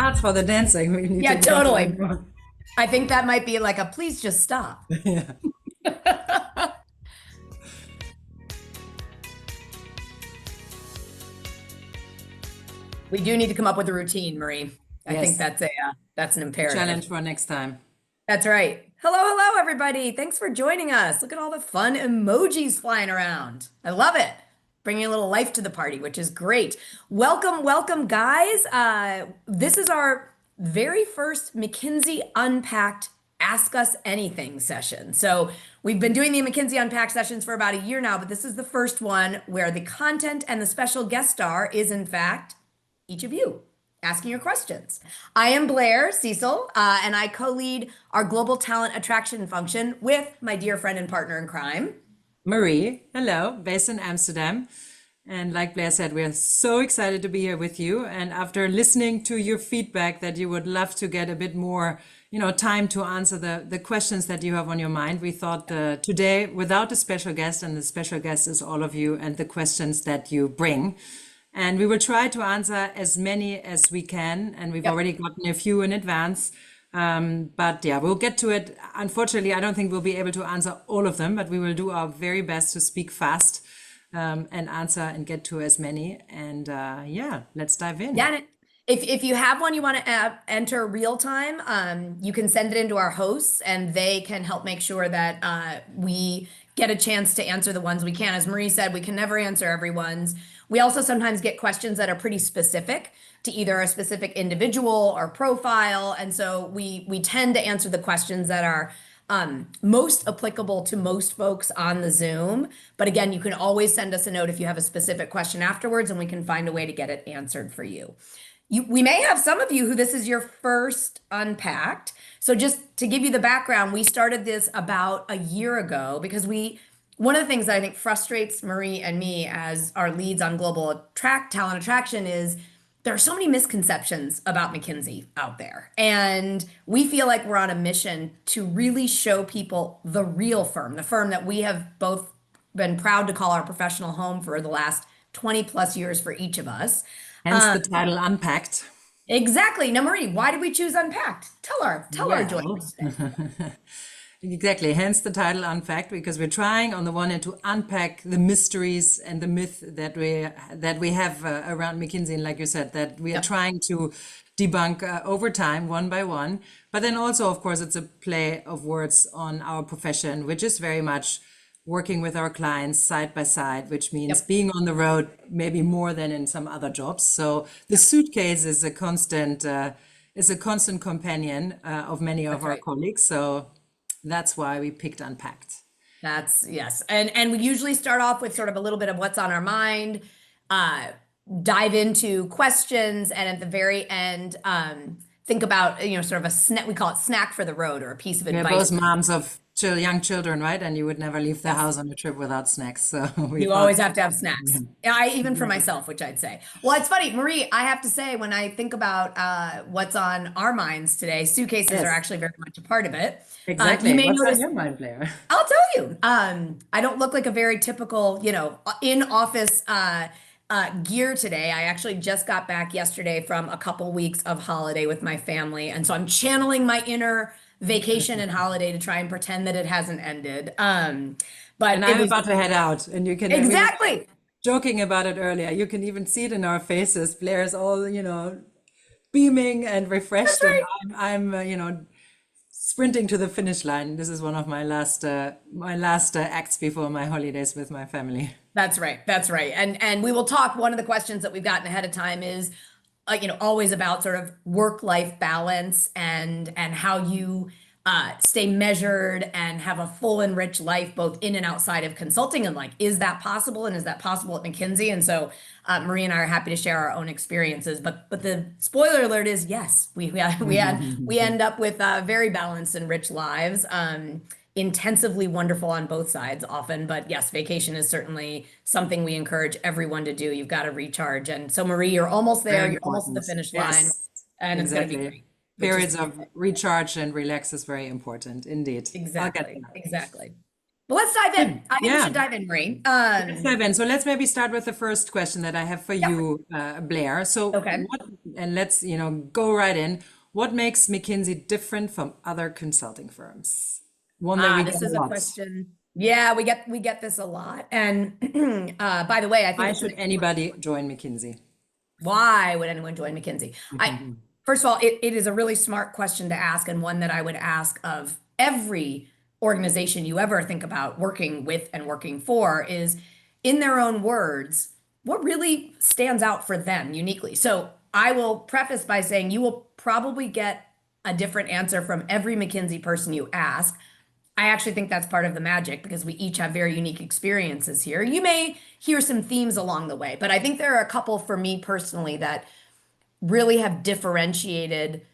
starts for the dancing. We need Yeah, to dance a totally. bit more. I think that might be like a please just stop. Yeah. We do need to come up with a routine, Marie. I think Yes. that's an A imperative. challenge for next time. That's right. Hello, everybody. Thanks for joining us. Look at all the fun emojis flying around. I love it. Bringing a little life to the party, which is great. Welcome, guys. This is our very first McKinsey Unpacked Ask Us Anything session. So we've been doing the McKinsey Unpacked sessions for about a year now, but this is the first one where the content and the special guest star is, in fact, each of you asking your questions. I am Blair, Cecil, and I co-lead our global talent attraction function with my dear friend and partner in crime. Marie, hello, based in Amsterdam. And like Blair said, we're so excited to be here with you. And after listening to your feedback that you would love to get a bit more, time to answer the questions that you have on your mind, we thought today, without a special guest, and the special guest is all of you and the questions that you bring. And we will try to answer as many as we can. And we've already gotten a few in advance. But yeah, we'll get to it. Unfortunately, I don't think we'll be able to answer all of them, but we will do our very best to speak fast and answer and get to as many. And let's dive in. Yeah, and if you have one you want to enter real time, you can send it into our hosts and they can help make sure that we get a chance to answer the ones we can. As Marie said, we can never answer everyone's. We also sometimes get questions that are pretty specific to either a specific individual or profile. And so we tend to answer the questions that are most applicable to most folks on the Zoom. But again, you can always send us a note if you have a specific question afterwards, and we can find a way to get it answered for you. We may have some of you who this is your first Unpacked. So just to give you the background, we started this about a year ago because one of the things that I think frustrates Marie and me as our leads on global talent attraction is there are so many misconceptions about McKinsey out there. And we feel like we're on a mission to really show people the real firm, the firm that we have both been proud to call our professional home for the last 20 plus years for each of us. Hence the title Unpacked. Exactly. Now, Marie, why did we choose Unpacked? Tell our joiners today. Exactly. Hence the title Unpacked, because we're trying on the one hand to unpack the mysteries and the myth that we have around McKinsey, and like you said, that we are trying to debunk over time, one by one. But then also, of course, it's a play of words on our profession, which is very much working with our clients side by side, which means being on the road maybe more than in some other jobs. So the suitcase is a constant companion of many of our colleagues. So that's why we picked Unpacked. Yes. And we usually start off with sort of a little bit of what's on our mind, dive into questions, and at the very end, think about, sort of a snack. We call it snack for the road, or a piece of advice. We're both moms of young children, right? And you would never leave the house on a trip without snacks. So you always have to have snacks. Yeah, even for myself, which I'd say. Well, it's funny, Marie, I have to say, when I think about what's on our minds today, suitcases are actually very much a part of it. Exactly. You may What's notice, on your mind, Blair? I'll tell you. I don't look like a very typical, in-office gear today. I actually just got back yesterday from a couple weeks of holiday with my family. And so I'm channeling my inner vacation and holiday to try and pretend that it hasn't ended. But I'm about to head out, and you can exactly joking about it earlier. You can even see it in our faces. Blair is all beaming and refreshed, right. and I'm sprinting to the finish line. This is one of my last acts before my holidays with my family. That's right. And we will talk. One of the questions that we've gotten ahead of time is always about sort of work-life balance and how you stay measured and have a full and rich life, both in and outside of consulting. And is that possible? And is that possible at McKinsey? And so Marie and I are happy to share our own experiences. But the spoiler alert is yes, we end up with very balanced and rich lives. Intensively wonderful on both sides often, but yes, vacation is certainly something we encourage everyone to do. You've got to recharge. And so Marie, you're almost there. You're almost at the finish line, and it's going to be great. Periods of recharge and relax is very important indeed. Exactly. But let's dive in. Good. I think we Yeah, should dive in, Marie. let's dive in. So let's maybe start with the first question that I have for Yeah. you, Blair. So Okay. what, and let's, go right in. What makes McKinsey different from other consulting firms? One that we get This a is a lot. question. Yeah, we get this a lot. And by the way, I think Why it's an should excellent anybody join McKinsey? why would anyone join McKinsey? I Mhm. First of all, it is a really smart question to ask, and one that I would ask of every organization you ever think about working with and working for is, in their own words, what really stands out for them uniquely. So I will preface by saying you will probably get a different answer from every McKinsey person you ask. I actually think that's part of the magic because we each have very unique experiences here. You may hear some themes along the way, but I think there are a couple for me personally that really have differentiated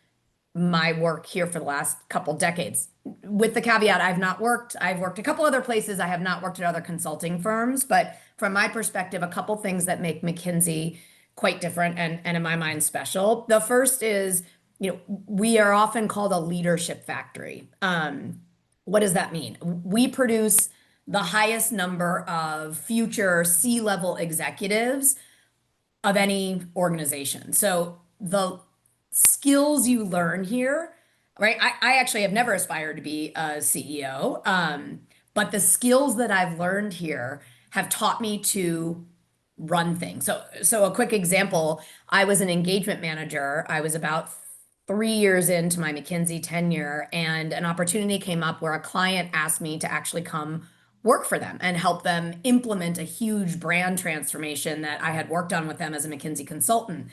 my work here for the last couple decades. With the caveat, I've worked a couple other places. I have not worked at other consulting firms, but from my perspective, a couple things that make McKinsey quite different and in my mind special. The first is, we are often called a leadership factory. What does that mean? We produce the highest number of future C-level executives of any organization. So the skills you learn here, right? I actually have never aspired to be a CEO, but the skills that I've learned here have taught me to run things. So a quick example, I was an engagement manager. I was about 3 years into my McKinsey tenure, and an opportunity came up where a client asked me to actually come work for them and help them implement a huge brand transformation that I had worked on with them as a McKinsey consultant.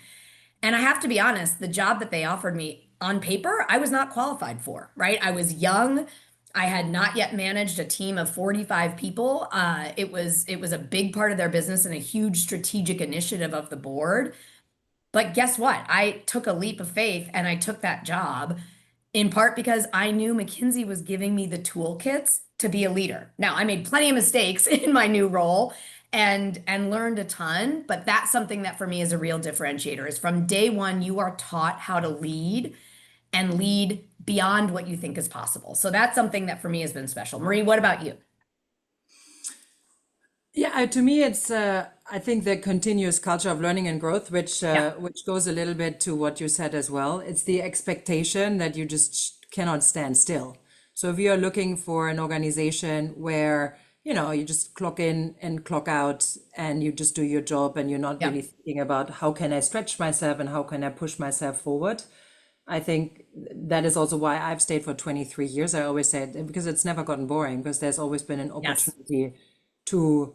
And I have to be honest, the job that they offered me on paper, I was not qualified for, right? I was young. I had not yet managed a team of 45 people. It was a big part of their business and a huge strategic initiative of the board. But guess what? I took a leap of faith and I took that job in part because I knew McKinsey was giving me the toolkits to be a leader. Now, I made plenty of mistakes in my new role and learned a ton, but that's something that for me is a real differentiator is from day one you are taught how to lead and lead beyond what you think is possible. So that's something that for me has been special. Marie, what about you? Yeah, to me, it's I think the continuous culture of learning and growth, Yeah. which goes a little bit to what you said as well. It's the expectation that you just cannot stand still. So if you are looking for an organization where, you just clock in and clock out and you just do your job and you're not Yeah. really thinking about how can I stretch myself and how can I push myself forward. I think that is also why I've stayed for 23 years. I always say it because it's never gotten boring because there's always been an Yes. opportunity to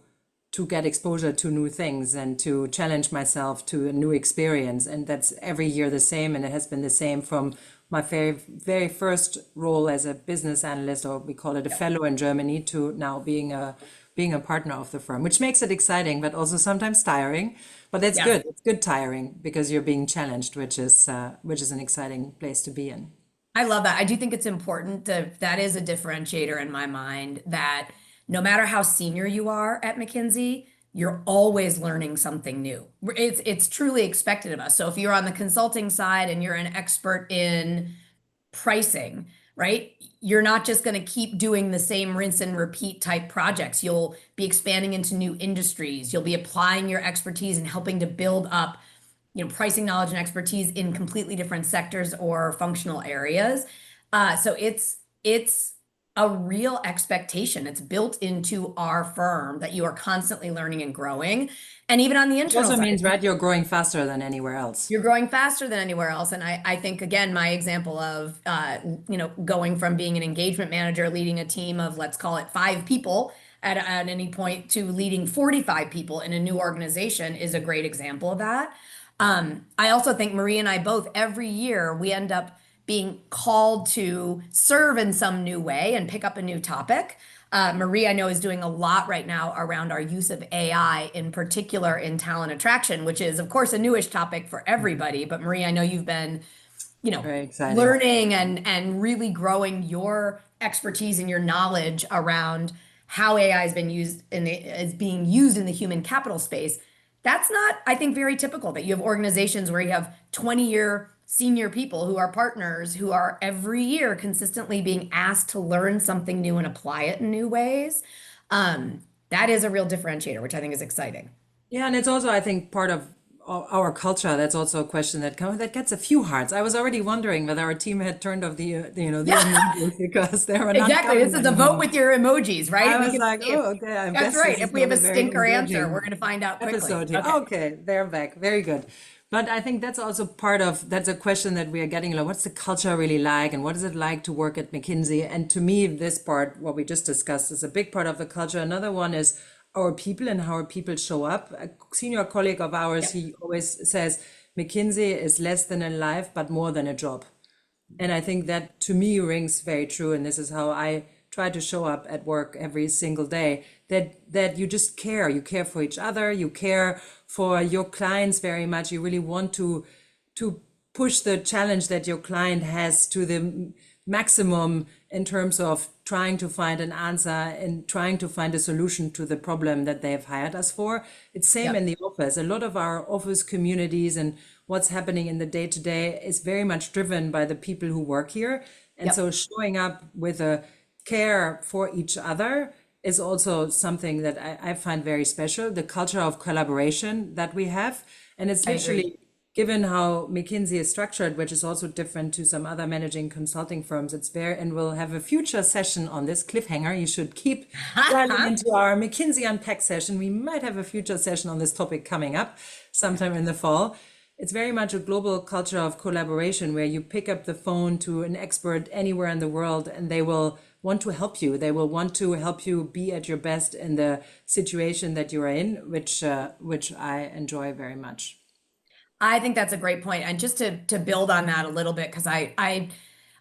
get exposure to new things and to challenge myself to a new experience. And that's every year the same. And it has been the same from my very, very first role as a business analyst, or we call it a Yeah. fellow in Germany, to now being a partner of the firm, which makes it exciting, but also sometimes tiring. But that's Yes. good. It's good tiring because you're being challenged, which is an exciting place to be in. I love that. I do think it's important that is a differentiator in my mind that no matter how senior you are at McKinsey, you're always learning something new. It's truly expected of us. So if you're on the consulting side and you're an expert in pricing, right? You're not just going to keep doing the same rinse and repeat type projects. You'll be expanding into new industries. You'll be applying your expertise and helping to build up pricing knowledge and expertise in completely different sectors or functional areas. So it's a real expectation. It's built into our firm that you are constantly learning and growing. And even on the Which internal also side, means, right, you're growing faster than anywhere else. you're growing faster than anywhere else. And I think, again, my example of, going from being an engagement manager, leading a team of, let's call it 5 people at any point to leading 45 people in a new organization is a great example of that. I also think Marie and I both, every year, we end up being called to serve in some new way and pick up a new topic. Marie, I know, is doing a lot right now around our use of AI, in particular in talent attraction, which is, of course, a newish topic for everybody. But Marie, I know you've been, Very exciting. learning and really growing your expertise and your knowledge around how AI has been used is being used in the human capital space. That's not, I think, very typical that you have organizations where you have 20-year senior people who are partners who are every year consistently being asked to learn something new and apply it in new ways. That is a real differentiator, which I think is exciting. Yeah, and it's also, I think, part of our culture. That's also a question that gets a few hearts. I was already wondering whether our team had turned off the emojis because they were not Exactly. This coming is a vote anymore. with your emojis, right? I We was can like, see if oh, okay, I that's guess this right. is If we not have a a very stinker answer, we're engaging going to find out quickly. episode here. Okay. Okay, they're back. Very good. But I think that's also part of that's a question that we are getting. Like, what's the culture really like, and what is it like to work at McKinsey? And to me, this part, what we just discussed, is a big part of the culture. Another one is our people and how our people show up. A senior colleague of ours, Yep. he always says McKinsey is less than a life, but more than a job. And I think that to me rings very true. And this is how I try to show up at work every single day, that you just care. You care for each other. You care for your clients very much. You really want to push the challenge that your client has to the maximum in terms of trying to find an answer and trying to find a solution to the problem that they have hired us for. It's same in Yep. the office. A lot of our office communities and what's happening in the day to day is very much driven by the people who work here. And Yep. so showing up with a care for each other is also something that I find very special. The culture of collaboration that we have. And it's I agree. literally given how McKinsey is structured, which is also different to some other managing consulting firms, it's very, and we'll have a future session on this cliffhanger. You should keep dialing into our McKinsey Unpack session. We might have a future session on this topic coming up sometime in the fall. It's very much a global culture of collaboration where you pick up the phone to an expert anywhere in the world and they will want to help you. They will want to help you be at your best in the situation that you're in, which I enjoy very much. I think that's a great point. And just to build on that a little bit, because I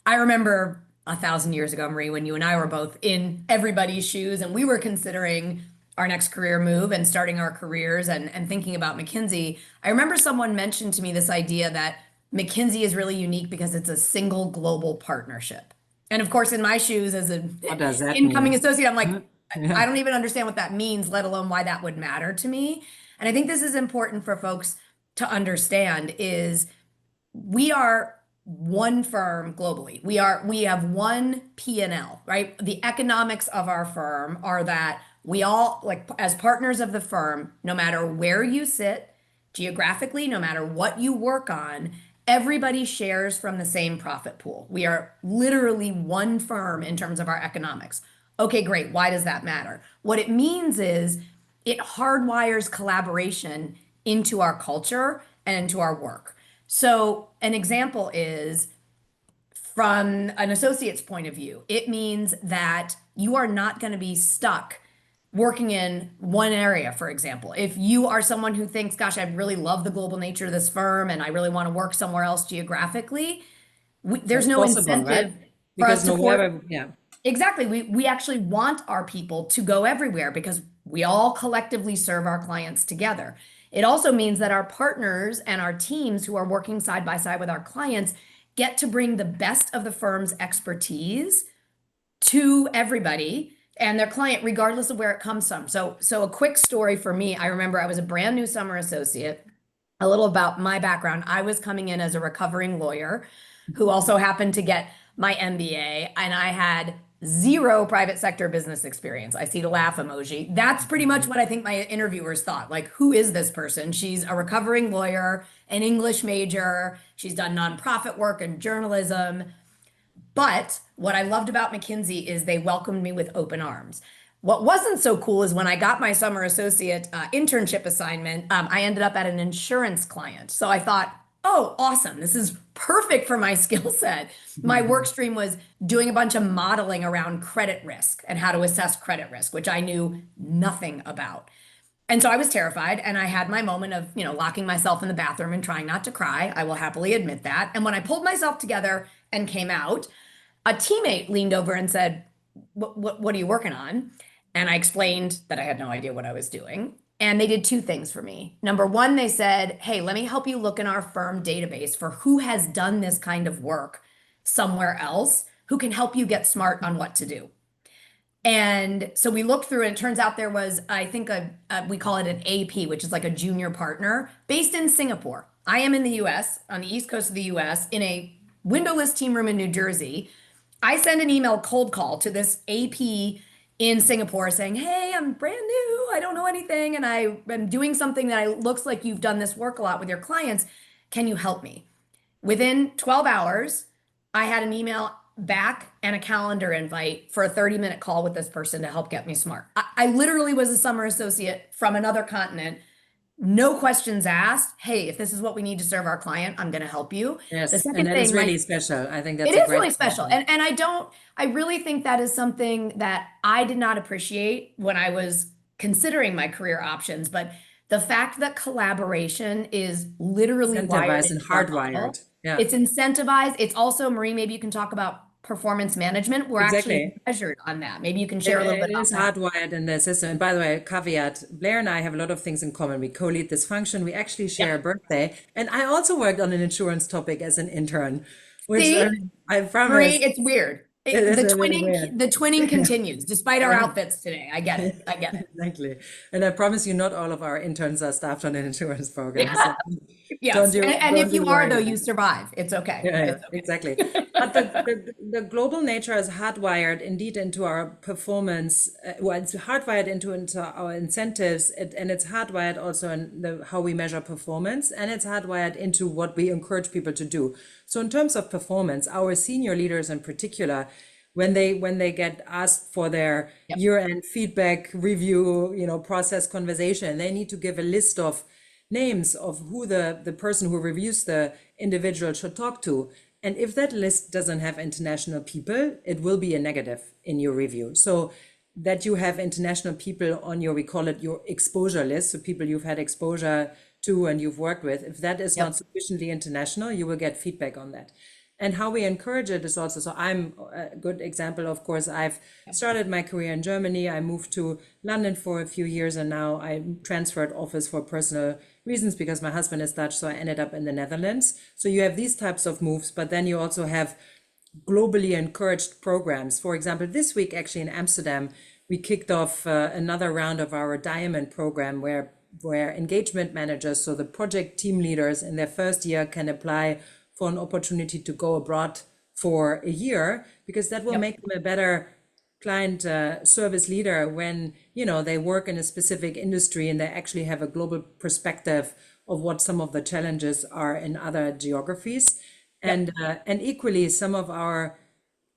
remember 1,000 years ago, Marie, when you and I were both in everybody's shoes and we were considering our next career move and starting our careers and thinking about McKinsey. I remember someone mentioned to me this idea that McKinsey is really unique because it's a single global partnership. And of course, in my shoes as an What does that incoming mean? associate, I'm like, I Yeah. don't even understand what that means, let alone why that would matter to me. And I think this is important for folks to understand is we are one firm globally. We have one P&L, right? The economics of our firm are that we all, like as partners of the firm, no matter where you sit geographically, no matter what you work on, everybody shares from the same profit pool. We are literally one firm in terms of our economics. Okay, great. Why does that matter? What it means is it hardwires collaboration into our culture and into our work. So, an example is from an associate's point of view, it means that you are not going to be stuck working in one area, for example. If you are someone who thinks, gosh, I really love the global nature of this firm and I really want to work somewhere else geographically, there's That's no possible, right? incentive for us Because to no court. wherever, yeah. Exactly. We actually want our people to go everywhere because we all collectively serve our clients together. It also means that our partners and our teams who are working side by side with our clients get to bring the best of the firm's expertise to everybody and their client, regardless of where it comes from. So a quick story for me, I remember I was a brand new summer associate. A little about my background. I was coming in as a recovering lawyer who also happened to get my MBA, and I had zero private sector business experience. I see the laugh emoji. That's pretty much what I think my interviewers thought. Like, who is this person? She's a recovering lawyer, an English major. She's done nonprofit work and journalism. But what I loved about McKinsey is they welcomed me with open arms. What wasn't so cool is when I got my summer associate internship assignment, I ended up at an insurance client. So I thought, oh, awesome. This is perfect for my skill set. My work stream was doing a bunch of modeling around credit risk and how to assess credit risk, which I knew nothing about. And so I was terrified and I had my moment of, locking myself in the bathroom and trying not to cry. I will happily admit that. And when I pulled myself together and came out, a teammate leaned over and said, what are you working on? And I explained that I had no idea what I was doing. And they did two things for me. Number one, they said, hey, let me help you look in our firm database for who has done this kind of work somewhere else, who can help you get smart on what to do. And so we looked through, and it turns out there was, I think, we call it an AP, which is like a junior partner based in Singapore. I am in the US, on the East Coast of the US, in a windowless team room in New Jersey. I send an email cold call to this AP in Singapore saying, "Hey, I'm brand new. I don't know anything. And I am doing something that looks like you've done this work a lot with your clients. Can you help me?" Within 12 hours, I had an email back and a calendar invite for a 30-minute call with this person to help get me smart. I literally was a summer associate from another continent. No questions asked. Hey, if this is what we need to serve our client, I'm going to help you. The Yes, and second that is thing, really special. I think it that's a is great really special. example. And I really think that is something that I did not appreciate when I was considering my career options. But the fact that collaboration is literally wired Incentivized and into our model, hardwired. Yeah. it's incentivized. It's also, Marie, maybe you can talk about performance management. We're actually Exactly. measured on that. Maybe you can It, share a little bit it about is that. hardwired in the system. And by the way, caveat, Blair and I have a lot of things in common. We co-lead this function. We actually share a Yep. birthday. And I also worked on an insurance topic as an intern, which See, I Marie, promise it's weird. it is The a bit twinning, weird. the twinning continues despite our Right. outfits today. I get it. I get it. Exactly. And I promise you, not all of our interns are staffed on an insurance program. So Yes. And don't if you you are, worry though, about you survive. It's okay. yeah, yeah, It's exactly. okay. But the global nature is hardwired indeed into our performance. Well, it's hardwired into our incentives, and it's hardwired also in how we measure performance, and it's hardwired into what we encourage people to do. So in terms of performance, our senior leaders in particular, when they get asked for their Yep. year-end feedback review, process conversation, they need to give a list of names of who the person who reviews the individual should talk to. And if that list doesn't have international people, it will be a negative in your review. So that you have international people on your, we call it your exposure list, so people you've had exposure to and you've worked with, if that is not Yep. sufficiently international, you will get feedback on that. And how we encourage it is also, so I'm a good example, of course. I've started my career in Germany. I moved to London for a few years, and now I transferred office for personal reasons because my husband is Dutch, so I ended up in the Netherlands. So you have these types of moves, but then you also have globally encouraged programs. For example, this week actually in Amsterdam, we kicked off another round of our Diamond program where engagement managers, so the project team leaders in their first year, can apply for an opportunity to go abroad for a year, because that will Yep. make them a better client service leader when they work in a specific industry and they actually have a global perspective of what some of the challenges are in other geographies. Yep. And equally, some of our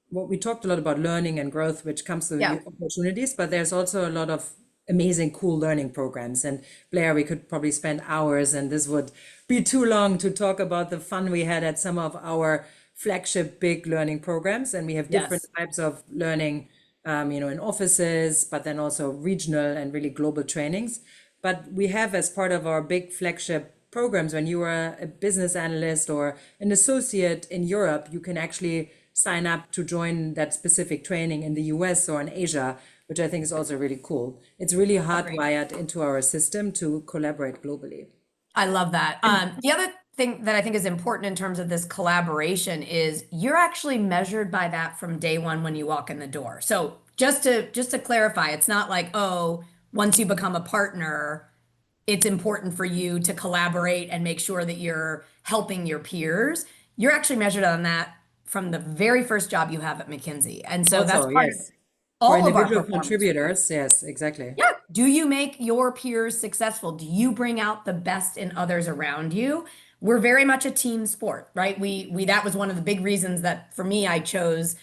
what we talked a lot about learning and growth, which comes to Yeah. opportunities, but there's also a lot of amazing, cool learning programs. And Blair, we could probably spend hours, and this would be too long to talk about the fun we had at some of our flagship big learning programs. And we have different Yes. types of learning, in offices, but then also regional and really global trainings. But we have, as part of our big flagship programs, when you are a business analyst or an associate in Europe, you can actually sign up to join that specific training in the US or in Asia, which I think is also really cool. It's really Agree. hardwired into our system to collaborate globally. I love that. The other thing that I think is important in terms of this collaboration is you're actually measured by that from day one when you walk in the door. So just to clarify, it's not like, oh, once you become a partner, it's important for you to collaborate and make sure that you're helping your peers. You're actually measured on that from the very first job you have at McKinsey. And so that's Also, part of yes, for all of our individual performance. contributors, yes, exactly. Yeah. Do you make your peers successful? Do you bring out the best in others around you? We're very much a team sport, right? We that was one of the big reasons that for me I chose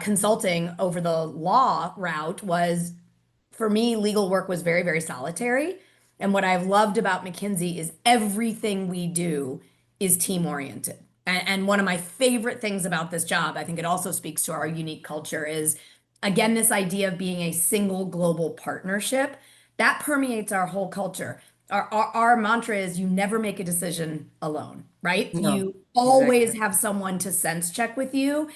consulting over the law route was for me legal work was very, very solitary. And what I've loved about McKinsey is everything we do is team oriented. And one of my favorite things about this job, I think it also speaks to our unique culture, is again, this idea of being a single global partnership that permeates our whole culture. Our mantra is you never make a decision alone, right? No, You always exactly. have someone to sense check with you.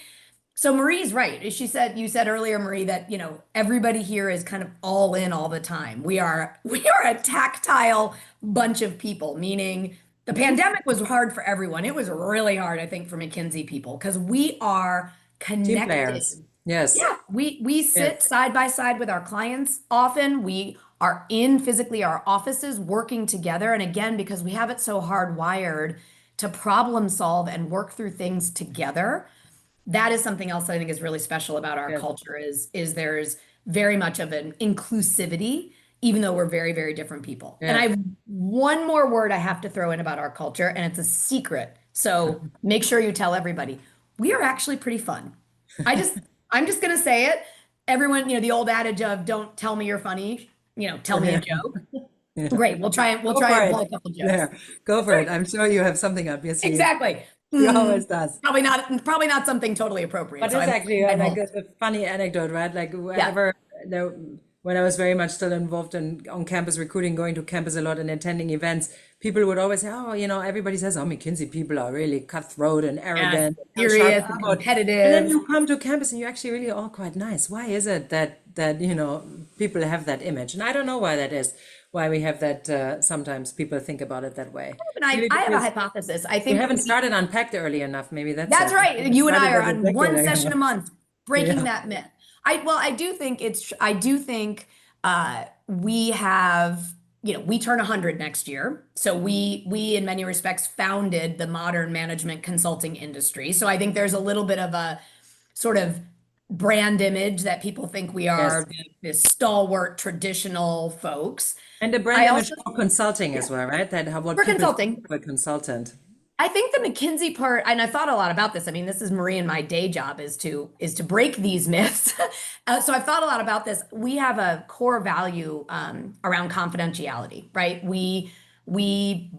So Marie's right. She said, you said earlier, Marie, that, everybody here is kind of all in all the time. We are a tactile bunch of people, meaning the pandemic was hard for everyone. It was really hard, I think, for McKinsey people because we are Team connected players. Yes. Yeah, we Yes. sit side by side with our clients. Often we are in physically our offices working together. And again, because we have it so hardwired to problem solve and work through things together, that is something else that I think is really special about our Yes. culture is there's very much of an inclusivity, even though we're very, very different people. And I Yeah. have one more word I have to throw in about our culture, and it's a secret. So make sure you tell everybody. We are actually pretty fun. I just I'm just gonna say it. Everyone, the old adage of don't tell me you're funny, tell me a Yeah. joke. Yeah. Great. We'll Go try for and it, pull a couple jokes. Blair. Go for it. I'm sure you have something up your sleeve. Exactly. You always does. Probably not something totally appropriate. But So it's actually I like won't. a funny anecdote, right? Like Yeah. whenever there, when I was very much still involved in on campus recruiting, going to campus a lot and attending events, people would always say, "Oh, everybody says, oh, McKinsey people are really cutthroat and Yeah, arrogant and sharp serious and elbowed." And then competitive. you come to campus and you're actually really all quite nice. Why is it that people have that image? And I don't know why that is. Why we have that? Sometimes people think about it that way. And Maybe I have a because hypothesis. I we think haven't started unpacked early enough. Maybe that's that's it. We right. haven't You and I started are that a on decade one session a ago. month, breaking Yeah. that myth. I do think we have, we turn 100 next year. So we in many respects founded the modern management consulting industry. So I think there's a little bit of a sort of brand image that people think we Yes. are this stalwart traditional folks. And the brand I image also, for consulting yeah, as well, right? That how what for people think consulting. of a consultant. I think the McKinsey part, and I thought a lot about this. I mean, this is Marie and my day job is to break these myths. So I've thought a lot about this. We have a core value around confidentiality, right? We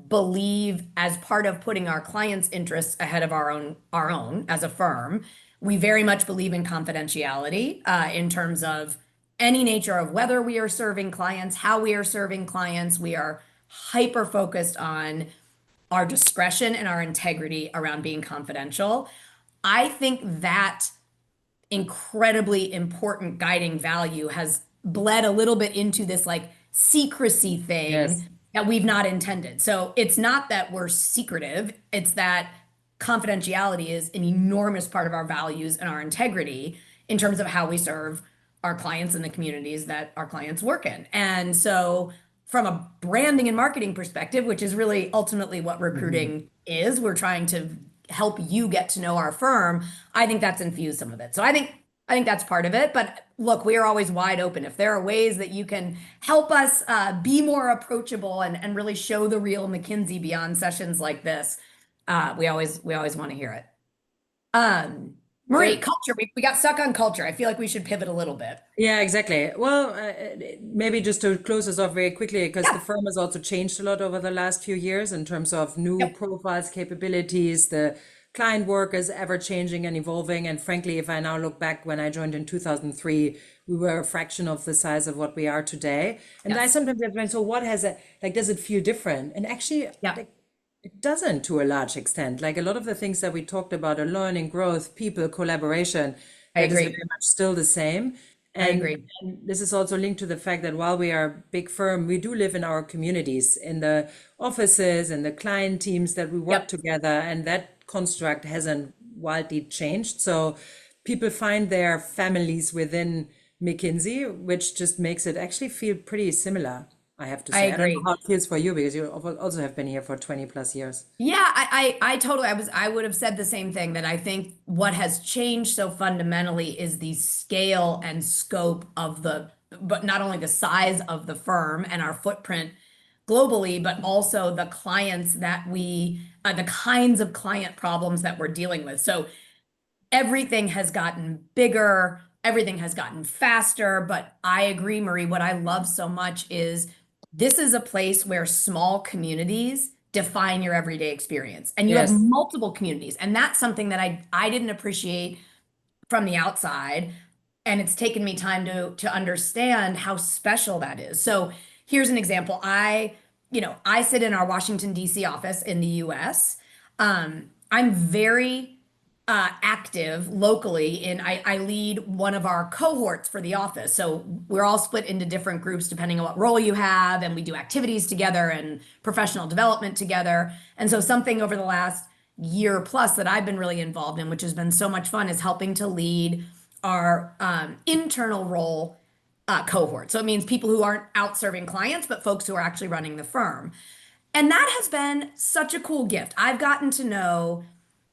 believe as part of putting our clients' interests ahead of our own as a firm. We very much believe in confidentiality in terms of any nature of whether we are serving clients, how we are serving clients. We are hyper focused on our discretion and our integrity around being confidential. I think that incredibly important guiding value has bled a little bit into this like secrecy Yes. thing that we've not intended. So it's not that we're secretive, it's that confidentiality is an enormous part of our values and our integrity in terms of how we serve our clients and the communities that our clients work in. And so from a branding and marketing perspective, which is really ultimately what Mhm. recruiting is, we're trying to help you get to know our firm. I think that's infused some of it. So I think that's part of it. But look, we are always wide open. If there are ways that you can help us be more approachable and really show the real McKinsey beyond sessions like this, we always want to hear it. Marie, Great. culture. We got stuck on culture. I feel like we should pivot a little bit. Yeah, exactly. Well, maybe just to close this off very quickly, because the Yeah. firm has also changed a lot over the last few years in terms of new Yep. profiles, capabilities, the client work is ever changing and evolving. And frankly, if I now look back when I joined in 2003, we were a fraction of the size of what we are today. And I Yes. sometimes have been, so what has it, like, does it feel different? And actually, Yeah. like, it doesn't to a large extent. Like a lot of the things that we talked about are learning, growth, people, collaboration, I that is very agree. much still the same. I And, agree. and this is also linked to the fact that while we are a big firm, we do live in our communities, in the offices and the client teams that we work Yep. together, and that construct hasn't wildly changed. So people find their families within McKinsey, which just makes it actually feel pretty similar, I have to I say. I don't know agree. how it feels for you because you also have been here for 20 plus years. Yeah, I totally, I would have said the same thing that I think what has changed so fundamentally is the scale and scope of but not only the size of the firm and our footprint globally, but also the clients the kinds of client problems that we're dealing with. So everything has gotten bigger, everything has gotten faster. But I agree, Marie. What I love so much is this is a place where small communities define your everyday experience. And you have Yes. multiple communities. And that's something that I didn't appreciate from the outside. And it's taken me time to understand how special that is. So here's an example. I sit in our Washington, D.C. office in the US. I'm very active locally I lead one of our cohorts for the office. So we're all split into different groups depending on what role you have, and we do activities together and professional development together. And so something over the last year plus that I've been really involved in, which has been so much fun, is helping to lead our internal role cohort. So it means people who aren't out serving clients, but folks who are actually running the firm. And that has been such a cool gift. I've gotten to know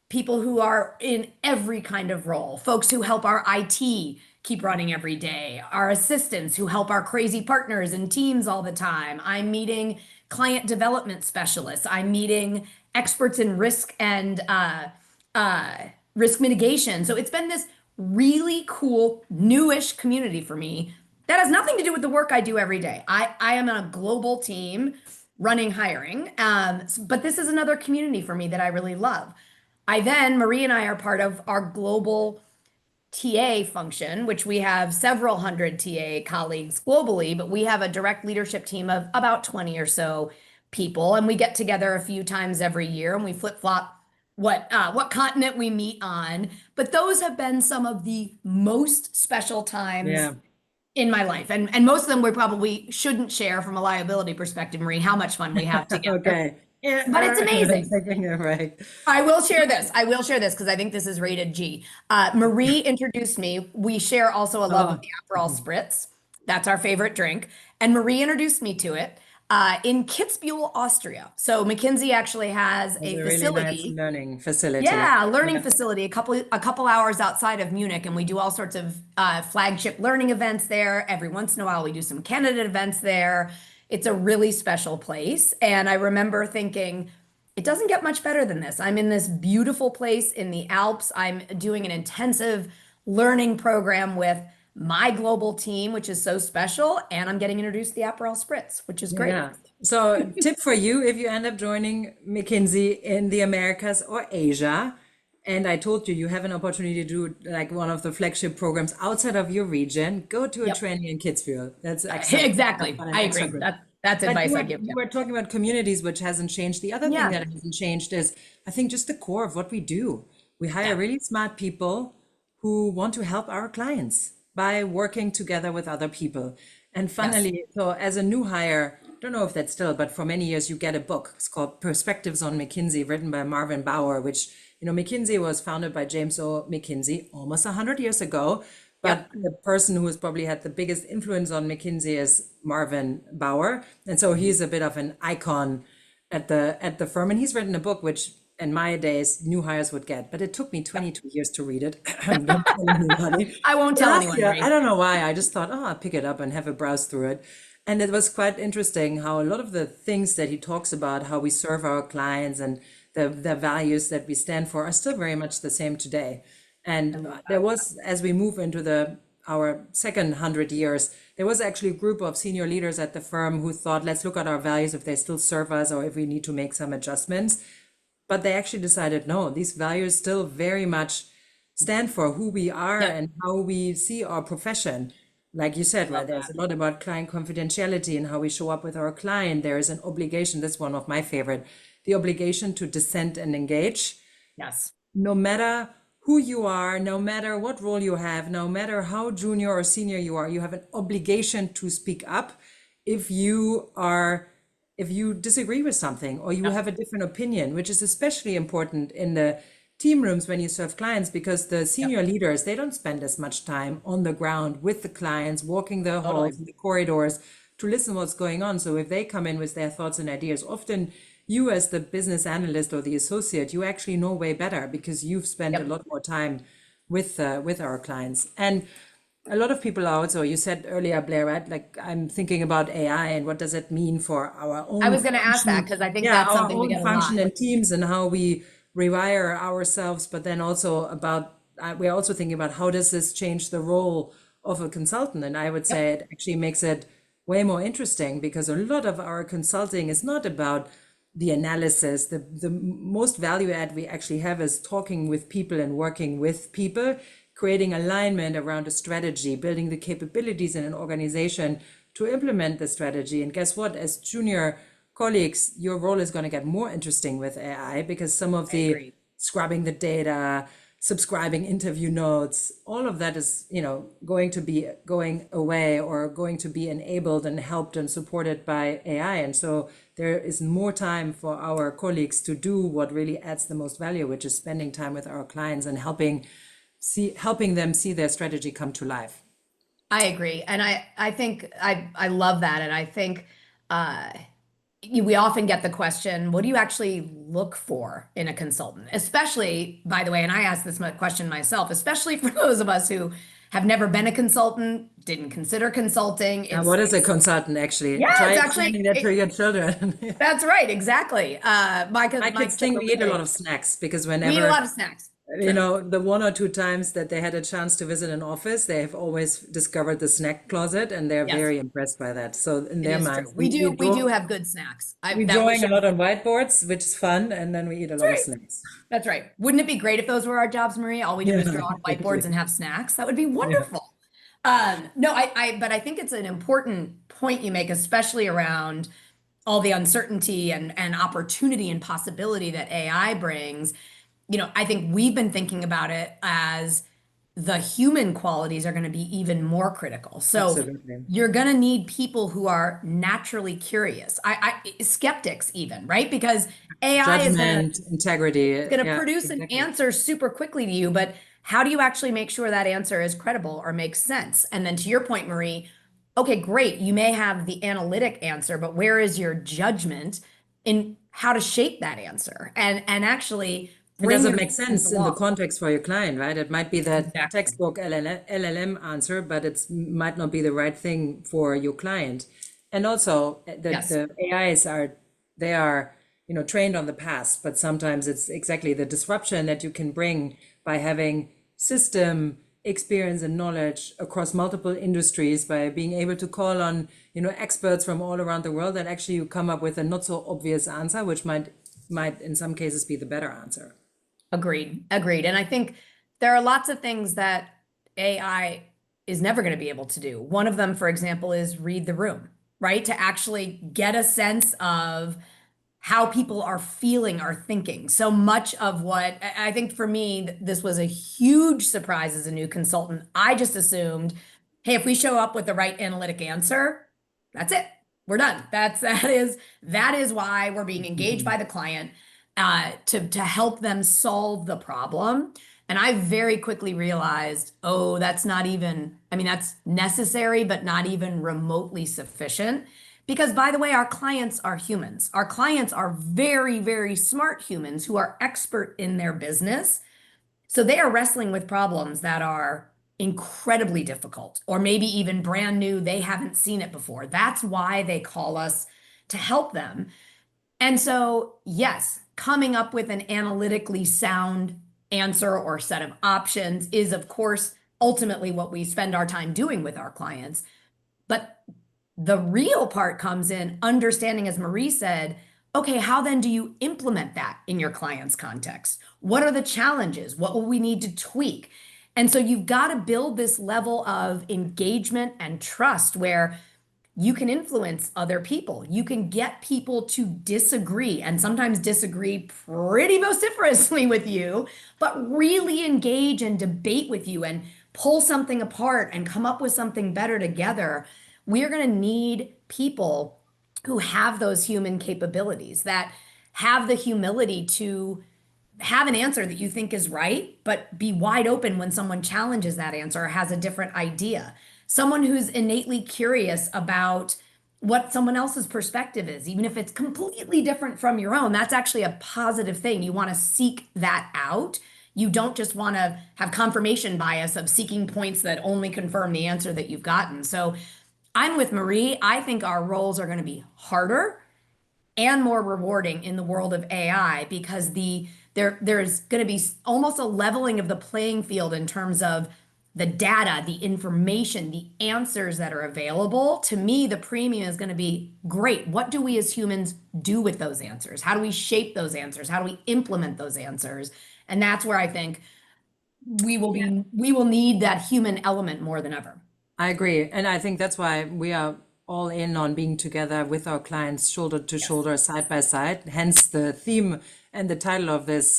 people who are in every kind of role, folks who help our IT keep running every day, our assistants who help our crazy partners and teams all the time. I'm meeting client development specialists. I'm meeting experts in risk and risk mitigation. So it's been this really cool, newish community for me that has nothing to do with the work I do every day. I am on a global team running hiring, but this is another community for me that I really love. Marie and I are part of our global TA function, which we have several hundred TA colleagues globally, but we have a direct leadership team of about 20 or so people, and we get together a few times every year and we flip-flop what continent we meet on. But those have been some of the most special times in my life. And most of them we probably shouldn't share from a liability perspective, Marie, how much fun we have together. Okay. Yeah, but it's amazing. Right. I will share this because I think this is rated G. Marie introduced me. We share also a love of the Aperol Spritz. That's our favorite drink. And Marie introduced me to it in Kitzbühel, Austria. So McKinsey actually has a facility. Really nice learning facility. Yeah, learning facility, a couple hours outside of Munich, and we do all sorts of flagship learning events there. Every once in a while, we do some candidate events there. It's a really special place. And I remember thinking, it doesn't get much better than this. I'm in this beautiful place in the Alps. I'm doing an intensive learning program with my global team, which is so special. And I'm getting introduced to the Aperol Spritz, which is great. Yeah. So tip for you, if you end up joining McKinsey in the Americas or Asia, and I told you, you have an opportunity to do like one of the flagship programs outside of your region, go to a training in Kitzbühel. That's excellent. Exactly. I agree. That's advice I give. You were talking about communities, which hasn't changed. The other thing that hasn't changed is, I think, just the core of what we do. We hire really smart people who want to help our clients by working together with other people. And finally, so as a new hire, don't know if that's still, but for many years, you get a book. It's called Perspectives on McKinsey, written by Marvin Bower, which, McKinsey was founded by James O. McKinsey almost 100 years ago. But the person who has probably had the biggest influence on McKinsey is Marvin Bower. And so he's a bit of an icon at the firm. And he's written a book, which in my days, new hires would get. But it took me 22 years to read it. Don't tell anybody. I won't tell anyone. I don't know why. I just thought, I'll pick it up and have a browse through it. And it was quite interesting how a lot of the things that he talks about, how we serve our clients and the values that we stand for, are still very much the same today. And there was, as we move into our second 100 years, there was actually a group of senior leaders at the firm who thought, let's look at our values, if they still serve us or if we need to make some adjustments. But they actually decided, no, these values still very much stand for who we are and how we see our profession. Like you said, right, there's a lot about client confidentiality and how we show up with our client. There is an obligation, that's one of my favorite, the obligation to dissent and engage. Yes. No matter who you are, no matter what role you have, no matter how junior or senior you are, you have an obligation to speak up if you disagree with something or you have a different opinion, which is especially important in the team rooms when you serve clients, because the senior leaders, they don't spend as much time on the ground with the clients, walking the halls, the corridors to listen what's going on. So if they come in with their thoughts and ideas, often you as the business analyst or the associate, you actually know way better because you've spent a lot more time with our clients. And a lot of people are also, you said earlier, Blair, right? Like, I'm thinking about AI and what does it mean for our own. I was going to ask that because I think that's something we get a lot. Function in teams and how we rewire ourselves, but then also we're also thinking about how does this change the role of a consultant? And I would say it actually makes it way more interesting because a lot of our consulting is not about the analysis. The most value add we actually have is talking with people and working with people, creating alignment around a strategy, building the capabilities in an organization to implement the strategy. And guess what? As junior colleagues, your role is going to get more interesting with AI because some of the scrubbing the data, subscribing interview notes, all of that is, going to be going away or going to be enabled and helped and supported by AI. And so there is more time for our colleagues to do what really adds the most value, which is spending time with our clients and helping helping them see their strategy come to life. I agree. And I think I love that. And I think uh, we often get the question, what do you actually look for in a consultant? Especially, by the way, and I asked this question myself, especially for those of us who have never been a consultant, didn't consider consulting. Now, what is a consultant actually? Yeah, Try it's explaining actually, that to your children. that's right, exactly. My My kids think children, we eat a lot of snacks because we eat a whenever, lot of snacks. True. the 1 or 2 times that they had a chance to visit an office, they have always discovered the snack closet and they're Yes, very impressed by that. So in it their is true. minds, We do have good snacks. we That we drawing a should. lot on whiteboards, which is fun, and then we eat a That's lot of right. snacks. That's right. Wouldn't it be great if those were our jobs, Marie? All we did Yeah, was draw on whiteboards exactly. and have snacks. That would be Yeah. wonderful. No, but I think it's an important point you make, especially around all the uncertainty and opportunity and possibility that AI brings. I think we've been thinking about it as the human qualities are going to be even more critical. So Absolutely. you're going to need people who are naturally curious. Skeptics even, right? Because AI is going to Judgment, integrity. Yeah, produce an exactly. answer super quickly to you, but how do you actually make sure that answer is credible or makes sense? And then to your point, Marie, okay, great. You may have the analytic answer, but where is your judgment in how to shape that answer and actually And bring does it your make clients sense in the along? context for your client, right? It might be that Exactly. textbook LLM answer, but it's might not be the right thing for your client. And also Yes. the AIs they are, trained on the past, but sometimes it's exactly the disruption that you can bring by having system experience and knowledge across multiple industries, by being able to call on, experts from all around the world, that actually you come up with a not so obvious answer, which might in some cases be the better answer. Agreed. Agreed. And I think there are lots of things that AI is never going to be able to do. One of them, for example, is read the room, right? To actually get a sense of how people are feeling, are thinking. So much of what I think for me, this was a huge surprise as a new consultant. I just assumed, hey, if we show up with the right analytic answer, that's it. We're done. That is why we're being engaged by the client to help them solve the problem. And I very quickly realized, oh, that's not even, I mean, that's necessary, but not even remotely sufficient. Because, by the way, our clients are humans. Our clients are very, very smart humans who are expert in their business. So they are wrestling with problems that are incredibly difficult, or maybe even brand new. They haven't seen it before. That's why they call us to help them. And so, yes, coming up with an analytically sound answer or set of options is, of course, ultimately what we spend our time doing with our clients. But the real part comes in understanding, as Marie said, okay, how then do you implement that in your client's context? What are the challenges? What will we need to tweak? And so you've got to build this level of engagement and trust where you can influence other people. You can get people to disagree and sometimes disagree pretty vociferously with you, but really engage and debate with you and pull something apart and come up with something better together. We are going to need people who have those human capabilities, that have the humility to have an answer that you think is right, but be wide open when someone challenges that answer or has a different idea. Someone who's innately curious about what someone else's perspective is, even if it's completely different from your own. That's actually a positive thing. You want to seek that out. You don't just want to have confirmation bias of seeking points that only confirm the answer that you've gotten. So I'm with Marie. I think our roles are going to be harder and more rewarding in the world of AI because there's going to be almost a leveling of the playing field in terms of the data, the information, the answers that are available. To me, the premium is going to be great. What do we as humans do with those answers? How do we shape those answers? How do we implement those answers? And that's where I think we will need that human element more than ever. I agree. And I think that's why we are all in on being together with our clients, shoulder to Yes. shoulder, side by side. Hence the theme and the title of this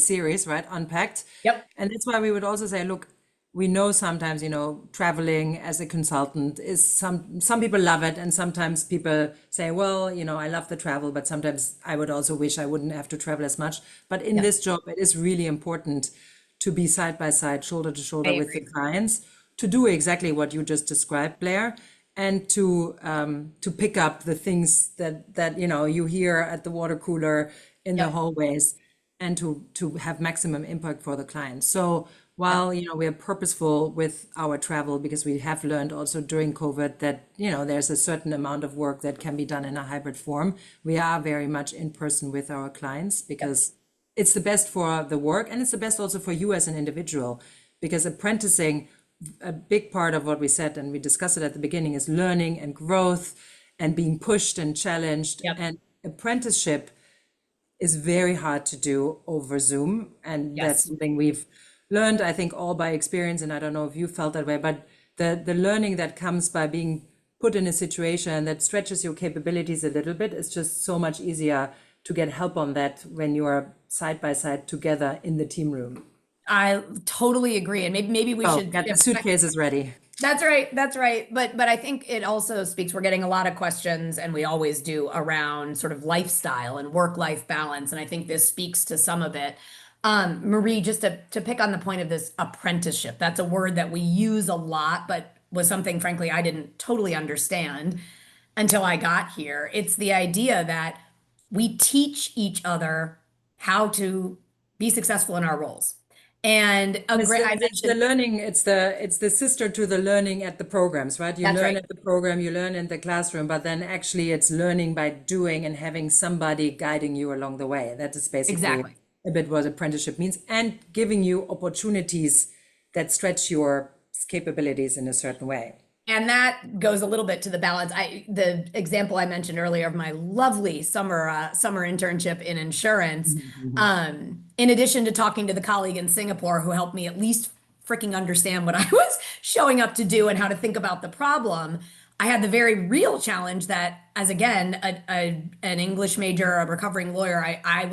series, right? Unpacked. Yep. And that's why we would also say, look, we know sometimes, traveling as a consultant is some people love it, and sometimes people say, well, I love the travel, but sometimes I would also wish I wouldn't have to travel as much. But in Yes. this job, it is really important to be side by side, shoulder to I shoulder with the agree. clients, to do exactly what you just described, Blair, and to pick up the things that you hear at the water cooler in the Yep. hallways, and to have maximum impact for the client. So while we are purposeful with our travel, because we have learned also during COVID that there's a certain amount of work that can be done in a hybrid form, we are very much in person with our clients, because it's the best for the work, and it's the best also for you as an individual, because apprenticing, a big part of what we said and we discussed it at the beginning, is learning and growth and being pushed and challenged. Yep. And apprenticeship is very hard to do over Zoom. And that's Yes. something we've learned, I think, all by experience. And I don't know if you felt that way, but the learning that comes by being put in a situation that stretches your capabilities a little bit is just so much easier to get help on that when you are side by side together in the team room. I totally agree. And maybe we Oh, should get the shift. suitcases ready. That's right. That's right. But I think it also speaks, we're getting a lot of questions, and we always do, around sort of lifestyle and work-life balance. And I think this speaks to some of it. Marie, just to pick on the point of this apprenticeship, that's a word that we use a lot, but was something, frankly, I didn't totally understand until I got here. It's the idea that we teach each other how to be successful in our roles. And I It's the mentioned, learning, it's the sister to the learning at the programs, right? You that's learn right. at the program, you learn in the classroom, but then actually it's learning by doing and having somebody guiding you along the way. That is basically Exactly. a bit what apprenticeship means, and giving you opportunities that stretch your capabilities in a certain way. And that goes a little bit to the balance. The example I mentioned earlier of my lovely summer internship in insurance. Mhm. In addition to talking to the colleague in Singapore who helped me at least freaking understand what I was showing up to do and how to think about the problem, I had the very real challenge that, as again, an English major, a recovering lawyer, I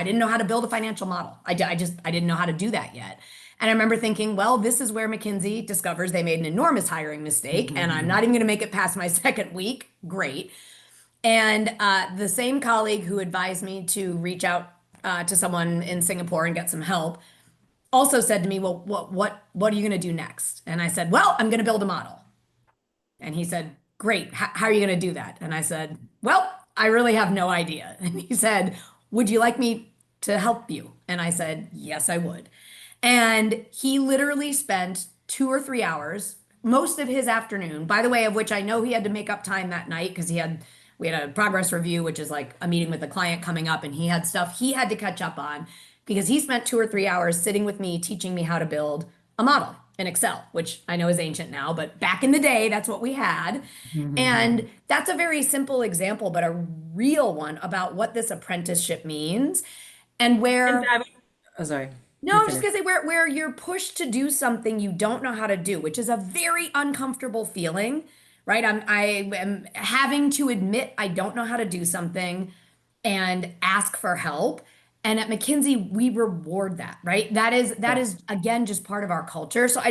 didn't know how to build a financial model. I didn't know how to do that yet. And I remember thinking, well, this is where McKinsey discovers they made an enormous hiring mistake, and I'm not even going to make it past my second week. Great. And the same colleague who advised me to reach out to someone in Singapore and get some help also said to me, well, what are you going to do next? And I said, well, I'm going to build a model. And he said, great. How are you going to do that? And I said, well, I really have no idea. And he said, would you like me to help you? And I said, yes, I would. And he literally spent 2 or 3 hours, most of his afternoon, by the way, of which I know he had to make up time that night because we had a progress review, which is like a meeting with the client coming up, and he had stuff he had to catch up on because he spent 2 or 3 hours sitting with me, teaching me how to build a model in Excel, which I know is ancient now, but back in the day, that's what we had. And that's a very simple example, but a real one about what this apprenticeship means and And where, oh, sorry, no, you I'm just finish. gonna say where you're pushed to do something you don't know how to do, which is a very uncomfortable feeling, right? I am having to admit I don't know how to do something and ask for help. And at McKinsey, we reward that, right? That is again just part of our culture. So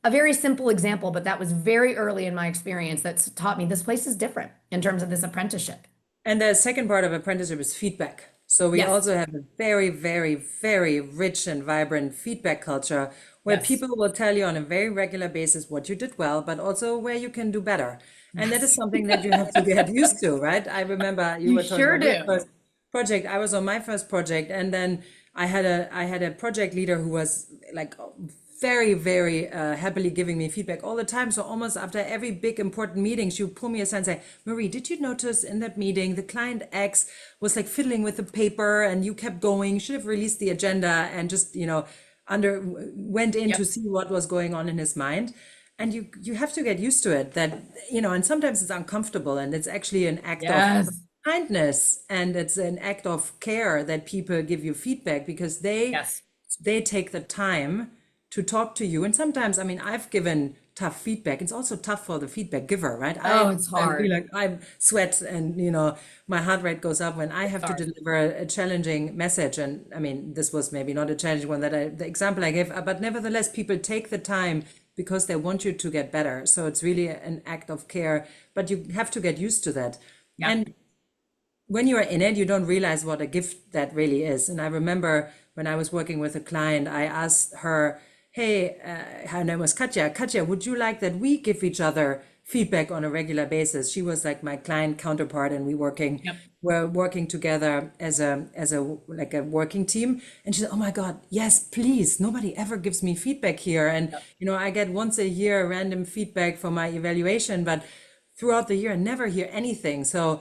a very simple example, but that was very early in my experience that's taught me this place is different in terms of this apprenticeship. And the second part of apprenticeship is feedback. So we Yes. also have a very, very, very rich and vibrant feedback culture where Yes. people will tell you on a very regular basis what you did well, but also where you can do better. And that is Yes. something that you have to get used to, right? I remember you You were talking sure about your do. first project. I was on my first project, and then I had a project leader who was like very, very happily giving me feedback all the time. So almost after every big important meeting, she would pull me aside and say, Marie, did you notice in that meeting the client X was like fiddling with the paper and you kept going? You should have released the agenda and just, under went in to Yep. see what was going on in his mind. And you have to get used to it, that, and sometimes it's uncomfortable, and it's actually an act of Yes. kindness, and it's an act of care that people give you feedback because Yes. they take the time to talk to you. And sometimes, I mean, I've given tough feedback. It's also tough for the feedback giver, right? Oh, it's I feel hard. like I sweat, and my heart rate goes up when I It's have to hard. deliver a challenging message. And I mean, this was maybe not a challenging one, the example I gave, but nevertheless, people take the time because they want you to get better. So it's really an act of care, but you have to get used to that. Yep. And when you are in it, you don't realize what a gift that really is. And I remember when I was working with a client, I asked her, hey, her name was Katja. Katja, would you like that we give each other feedback on a regular basis? She was like my client counterpart, and we're working together as a like a working team. And she said, oh my God, yes, please. Nobody ever gives me feedback here. And I get once a year random feedback for my evaluation, but throughout the year I never hear anything. So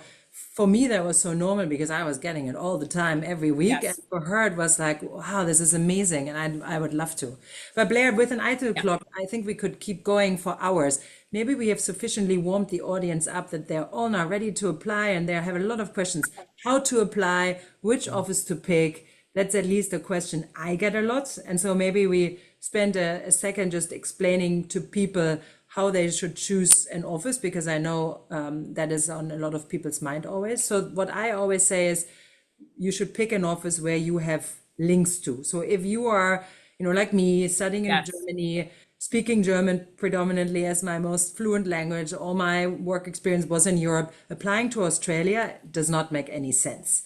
for me, that was so normal because I was getting it all the time, every week. And Yes. for her, it was like, wow, this is amazing. And I would love to. But Blair, with an eye to the Yeah. clock, I think we could keep going for hours. Maybe we have sufficiently warmed the audience up that they're all now ready to apply, and they have a lot of questions. How to apply, which office to pick. That's at least a question I get a lot. And so maybe we spend a second just explaining to people how they should choose an office, because I know that is on a lot of people's mind always. So what I always say is you should pick an office where you have links to. So if you are, like me, studying in Yes. Germany, speaking German predominantly as my most fluent language, all my work experience was in Europe, applying to Australia does not make any sense.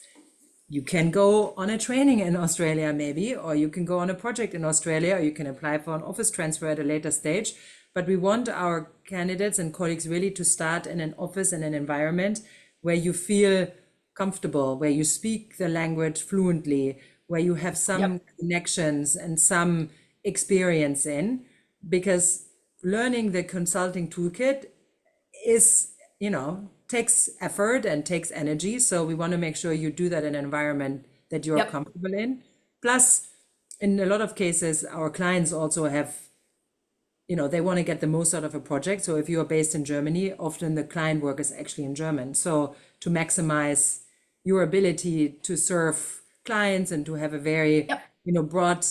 You can go on a training in Australia maybe, or you can go on a project in Australia, or you can apply for an office transfer at a later stage. But we want our candidates and colleagues really to start in an office, in an environment where you feel comfortable, where you speak the language fluently, where you have some connections and some experience in, because learning the consulting toolkit is, takes effort and takes energy. So we want to make sure you do that in an environment that you're comfortable in. Plus, in a lot of cases, our clients also have, they want to get the most out of a project. So if you are based in Germany, often the client work is actually in German. So to maximize your ability to serve clients and to have a very, broad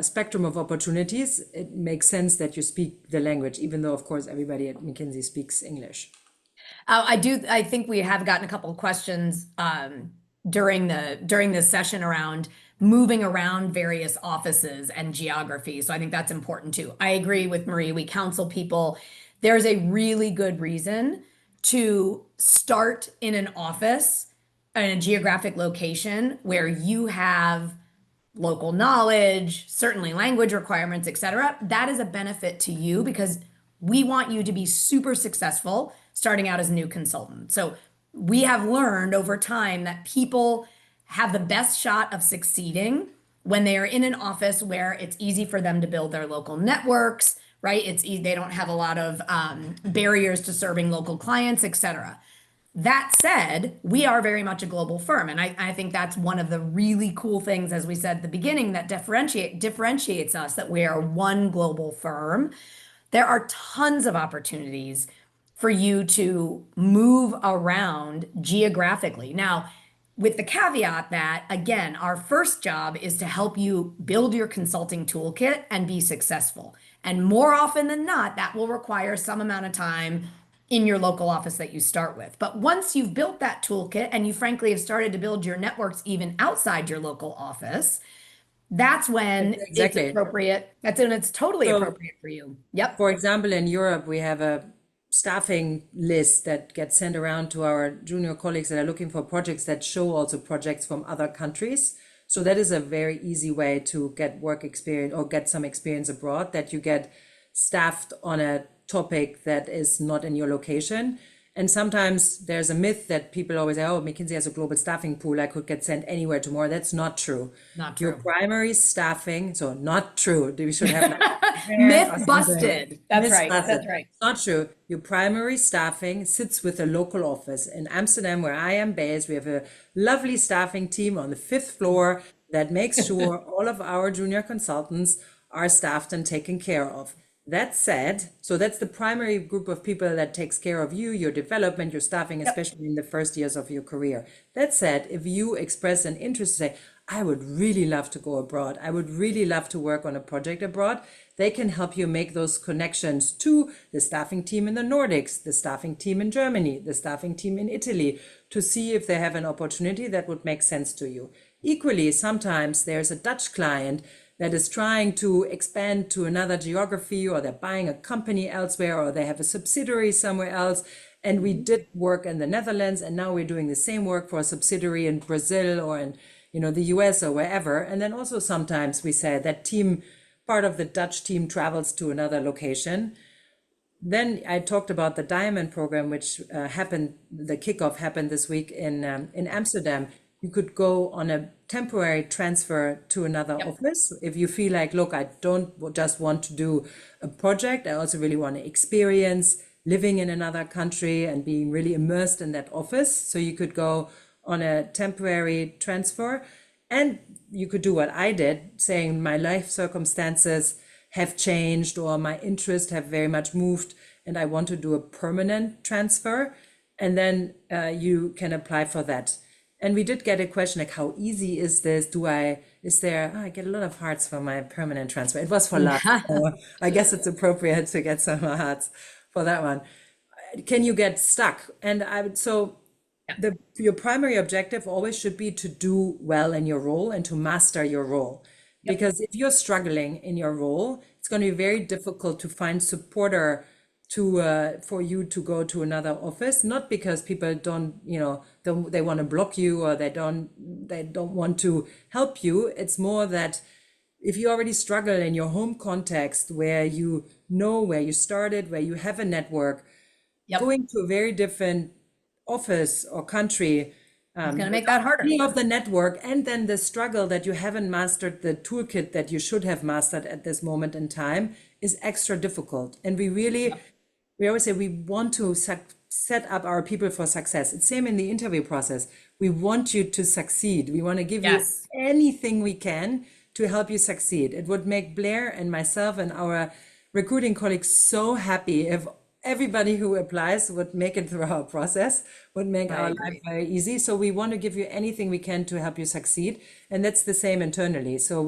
spectrum of opportunities, it makes sense that you speak the language, even though, of course, everybody at McKinsey speaks English. I think we have gotten a couple of questions during this session around moving around various offices and geography. So I think that's important too. I agree with Marie. We counsel people. There's a really good reason to start in an office in a geographic location where you have local knowledge, certainly language requirements, et cetera. That is a benefit to you because we want you to be super successful starting out as a new consultant. So we have learned over time that people have the best shot of succeeding when they are in an office where it's easy for them to build their local networks, right? It's easy, they don't have a lot of barriers to serving local clients, et cetera. That said, we are very much a global firm. And I think that's one of the really cool things, as we said at the beginning, that differentiates us, that we are one global firm. There are tons of opportunities for you to move around geographically. Now, with the caveat that, again, our first job is to help you build your consulting toolkit and be successful. And more often than not, that will require some amount of time in your local office that you start with. But once you've built that toolkit and you frankly have started to build your networks even outside your local office, that's when it's appropriate. That's when it's totally appropriate for you. Yep. For example, in Europe, we have a staffing list that gets sent around to our junior colleagues that are looking for projects that show also projects from other countries. So that is a very easy way to get work experience or get some experience abroad, that you get staffed on a topic that is not in your location. And sometimes there's a myth that people always say, oh, McKinsey has a global staffing pool, I could get sent anywhere tomorrow. That's not true. Not true. Your primary staffing, so not true. We should have myth busted. That's right. Busted. That's right. Not true. Your primary staffing sits with a local office. In Amsterdam, where I am based, we have a lovely staffing team on the 5th floor that makes sure all of our junior consultants are staffed and taken care of. That said, so that's the primary group of people that takes care of you, your development, your staffing, especially in the first years of your career. That said, if you express an interest, say, I would really love to go abroad, I would really love to work on a project abroad, they can help you make those connections to the staffing team in the Nordics, the staffing team in Germany, the staffing team in Italy, to see if they have an opportunity that would make sense to you. Equally, sometimes there's a Dutch client that is trying to expand to another geography, or they're buying a company elsewhere, or they have a subsidiary somewhere else. And we did work in the Netherlands, and now we're doing the same work for a subsidiary in Brazil or in, the US or wherever. And then also sometimes we say that part of the Dutch team travels to another location. Then I talked about the Diamond program, which the kickoff happened this week in Amsterdam. You could go on a temporary transfer to another office if you feel like, look, I don't just want to do a project. I also really want to experience living in another country and being really immersed in that office. So you could go on a temporary transfer, and you could do what I did, saying my life circumstances have changed or my interests have very much moved and I want to do a permanent transfer. And then you can apply for that. And we did get a question like, how easy is this? I get a lot of hearts for my permanent transfer. It was for love. So I guess it's appropriate to get some hearts for that one. Can you get stuck? And your primary objective always should be to do well in your role and to master your role. Because if you're struggling in your role, it's going to be very difficult to find supporter for you to go to another office. Not because people they want to block you or they don't want to help you. It's more that if you already struggle in your home context where you know where you started, where you have a network, going to a very different office or country, it's going to make that harder. Of the network, and then the struggle that you haven't mastered the toolkit that you should have mastered at this moment in time is extra difficult. And we always say we want to set up our people for success. It's same in the interview process. We want you to succeed. We want to give you anything we can to help you succeed. It would make Blair and myself and our recruiting colleagues so happy if everybody who applies would make it through our process, would make our life very easy. So we want to give you anything we can to help you succeed. And that's the same internally. So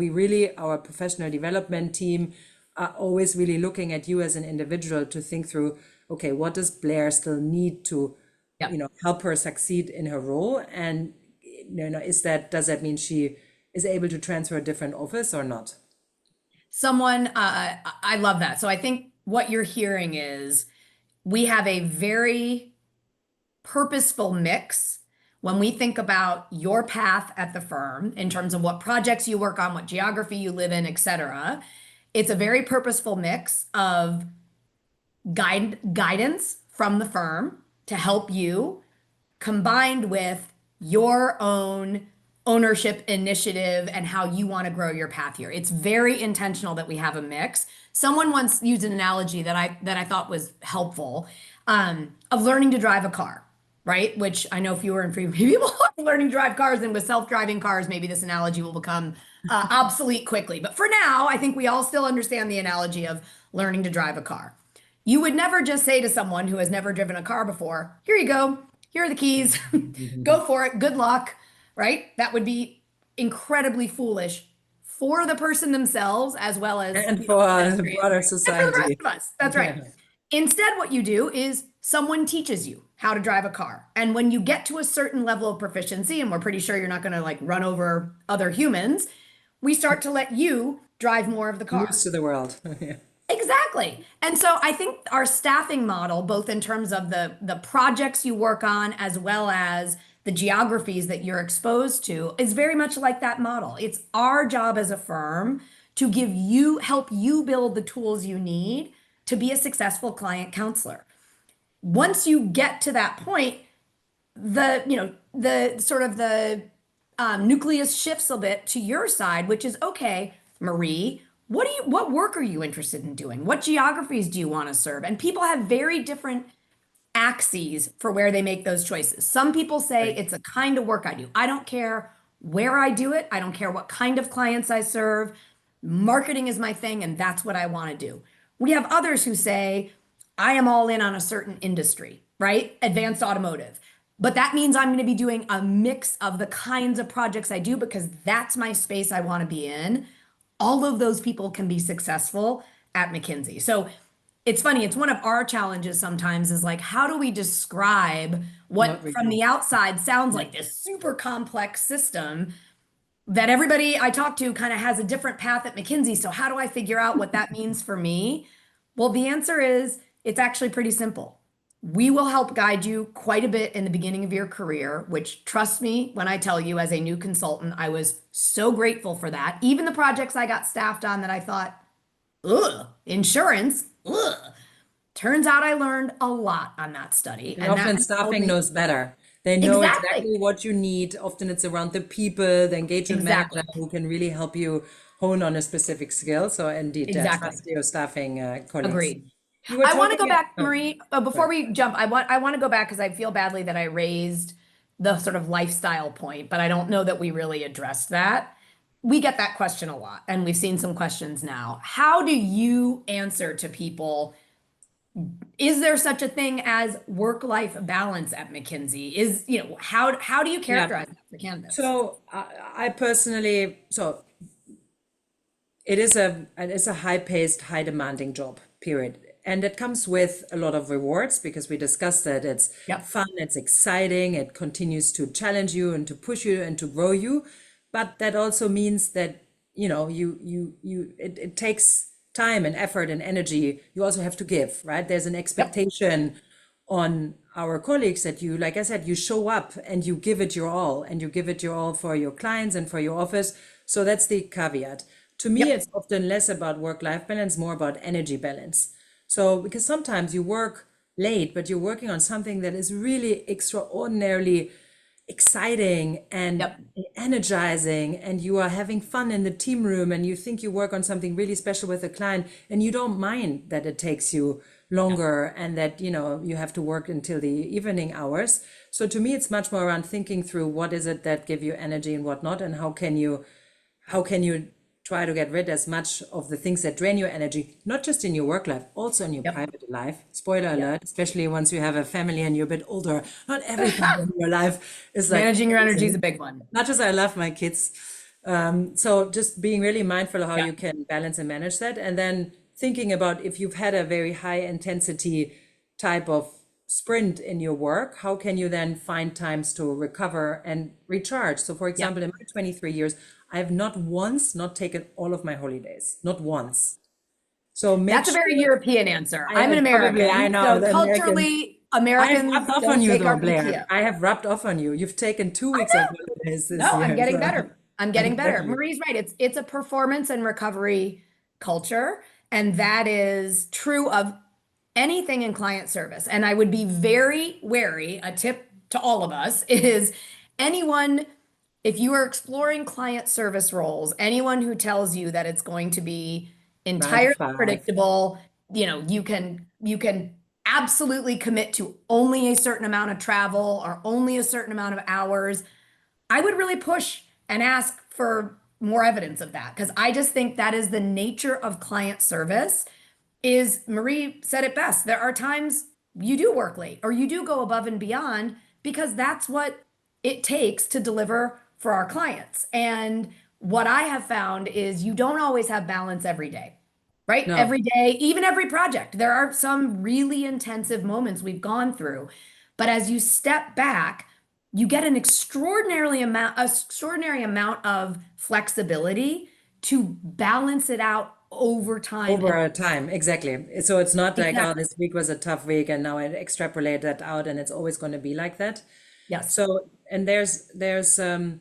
our professional development team are always really looking at you as an individual to think through, okay, what does Blair still need to, help her succeed in her role? And, does that mean she is able to transfer a different office or not? I love that. So I think what you're hearing is, we have a very purposeful mix when we think about your path at the firm in terms of what projects you work on, what geography you live in, et cetera. It's a very purposeful mix of guidance from the firm to help you, combined with your own ownership initiative and how you want to grow your path here. It's very intentional that we have a mix. Someone once used an analogy that I thought was helpful, of learning to drive a car, right? Which I know fewer and fewer people are learning to drive cars, and with self-driving cars, maybe this analogy will become obsolete quickly. But for now, I think we all still understand the analogy of learning to drive a car. You would never just say to someone who has never driven a car before, here you go, here are the keys, go for it, good luck, right? That would be incredibly foolish for the person themselves as well as and for the broader society. And for the rest of us. That's right. Yeah. Instead, what you do is someone teaches you how to drive a car. And when you get to a certain level of proficiency, and we're pretty sure you're not going to run over other humans, we start to let you drive more of the car. Used to the world. Yeah. Exactly. And so I think our staffing model, both in terms of the projects you work on, as well as the geographies that you're exposed to, is very much like that model. It's our job as a firm to help you build the tools you need to be a successful client counselor. Once you get to that point, the nucleus shifts a bit to your side, which is, okay, Marie, what work are you interested in doing? What geographies do you want to serve? And people have very different axes for where they make those choices. Some people say it's a kind of work I do. I don't care where I do it. I don't care what kind of clients I serve. Marketing is my thing, and that's what I want to do. We have others who say, I am all in on a certain industry, right? Advanced automotive. But that means I'm going to be doing a mix of the kinds of projects I do because that's my space I want to be in. All of those people can be successful at McKinsey. So it's funny, it's one of our challenges sometimes is how do we describe what from the outside sounds like this super complex system that everybody I talk to kind of has a different path at McKinsey. So how do I figure out what that means for me? Well, the answer is it's actually pretty simple. We will help guide you quite a bit in the beginning of your career, which trust me when I tell you, as a new consultant, I was so grateful for that. Even the projects I got staffed on that I thought, ugh, insurance, ugh. Turns out I learned a lot on that study. And And that often propelled staffing me. knows better. They know Exactly. exactly what you need. Often it's around the people, the engagement manager Exactly. who can really help you hone on a specific skill. So indeed, Exactly. trust your staffing colleagues. Agreed. You were I want to talking go back, oh, Marie, before sorry. we jump. I want to go back because I feel badly that I raised the sort of lifestyle point, but I don't know that we really addressed that. We get that question a lot, and we've seen some questions now. How do you answer to people? Is there such a thing as work-life balance at McKinsey? How do you Yeah. characterize that for candidates? So I personally, so it is a high-paced, high-demanding job, period. And it comes with a lot of rewards because we discussed that it's Yep. fun, it's exciting, it continues to challenge you and to push you and to grow you. But that also means that, it takes time and effort and energy. You also have to give, right? There's an Yep. expectation on our colleagues that you, like I said, you show up and you give it your all, and you give it your all for your clients and for your office. So that's the caveat. To me, Yep. it's often less about work-life balance, more about energy balance. So, because sometimes you work late, but you're working on something that is really extraordinarily exciting and Yep. energizing, and you are having fun in the team room, and you think you work on something really special with a client, and you don't mind that it takes you Yep. longer and that you have to work until the evening hours. So to me, it's much more around thinking through what is it that give you energy and what not, and how can you try to get rid as much of the things that drain your energy, not just in your work life, also in your Yep. private life. Spoiler Yep. alert, especially once you have a family and you're a bit older, not everything in your life is like Managing your energy is a amazing. big one. Much as I love my kids. So just being really mindful of how Yeah. you can balance and manage that. And then thinking about if you've had a very high intensity type of sprint in your work, how can you then find times to recover and recharge? So for Yep. example, in my 23 years, I have not once not taken all of my holidays, not once. So make That's a very sure European answer. I'm an I American, know so the Americans. culturally, I have rubbed Americans off on don't you take though, our Blair. PTO. I have rubbed off on you. You've taken 2 weeks of I holidays know. this No, I'm year. getting So better. I'm getting better. exactly. Marie's right. It's a performance and recovery culture, and that is true of anything in client service. And I would be very wary. A tip to all of us is anyone, if you are exploring client service roles, anyone who tells you that it's going to be Nine to entirely five. predictable, you can absolutely commit to only a certain amount of travel or only a certain amount of hours. I would really push and ask for more evidence of that because I just think that is the nature of client service. Is Marie said it best. There are times you do work late or you do go above and beyond because that's what it takes to deliver for our clients. And what I have found is you don't always have balance every day, right? No, Every day, even every project. There are some really intensive moments we've gone through. But as you step back, you get an extraordinary amount of flexibility to balance it out over time. over And a time. Exactly. So it's not like, oh, exactly. this week was a tough week and now I extrapolate that out and it's always going to be like that. Yes. So, and there's no,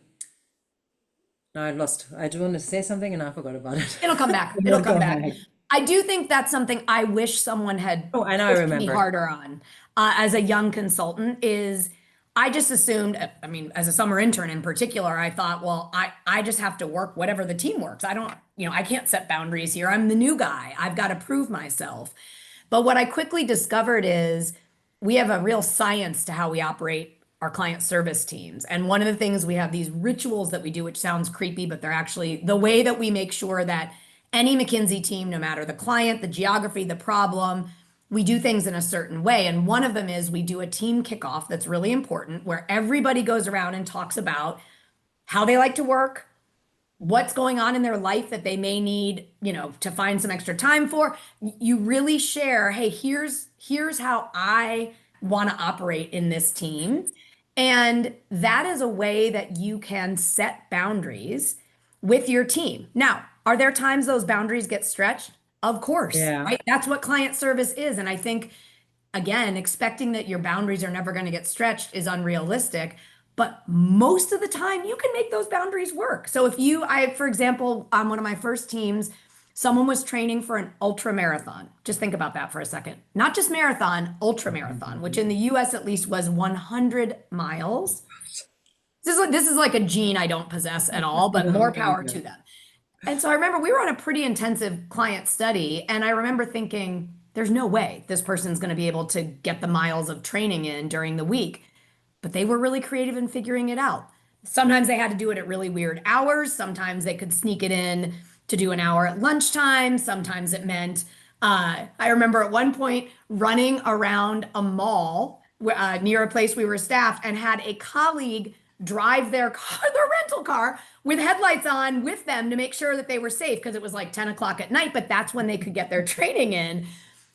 I lost. I do want to say something and I forgot about it. It'll come back. It'll It'll come come back. back. I do think that's something I wish someone had Oh, I know, I pushed me remember. harder on as a young consultant is I just assumed, I mean, as a summer intern in particular, I thought, well, I just have to work whatever the team works. I don't, I can't set boundaries here. I'm the new guy. I've got to prove myself. But what I quickly discovered is we have a real science to how we operate our client service teams. And one of the things we have these rituals that we do, which sounds creepy, but they're actually the way that we make sure that any McKinsey team, no matter the client, the geography, the problem, we do things in a certain way. And one of them is we do a team kickoff that's really important where everybody goes around and talks about how they like to work, what's going on in their life that they may need, to find some extra time for. You really share, hey, here's how I want to operate in this team. And that is a way that you can set boundaries with your team. Now, are there times those boundaries get stretched? Of course, Yeah. right? That's what client service is. And I think again, expecting that your boundaries are never going to get stretched is unrealistic. But most of the time, you can make those boundaries work. So if for example, on one of my first teams, someone was training for an ultra marathon. Just think about that for a second. Not just marathon, ultra marathon, which in the US at least was 100 miles. This is like a gene I don't possess at all, but more power to them. And so I remember we were on a pretty intensive client study, and I remember thinking, there's no way this person's going to be able to get the miles of training in during the week. But they were really creative in figuring it out. Sometimes they had to do it at really weird hours. Sometimes they could sneak it in to do an hour at lunchtime. Sometimes it meant, I remember at one point running around a mall near a place we were staffed and had a colleague drive their car, their rental car, with headlights on with them to make sure that they were safe because it was like 10 o'clock at night, but that's when they could get their training in.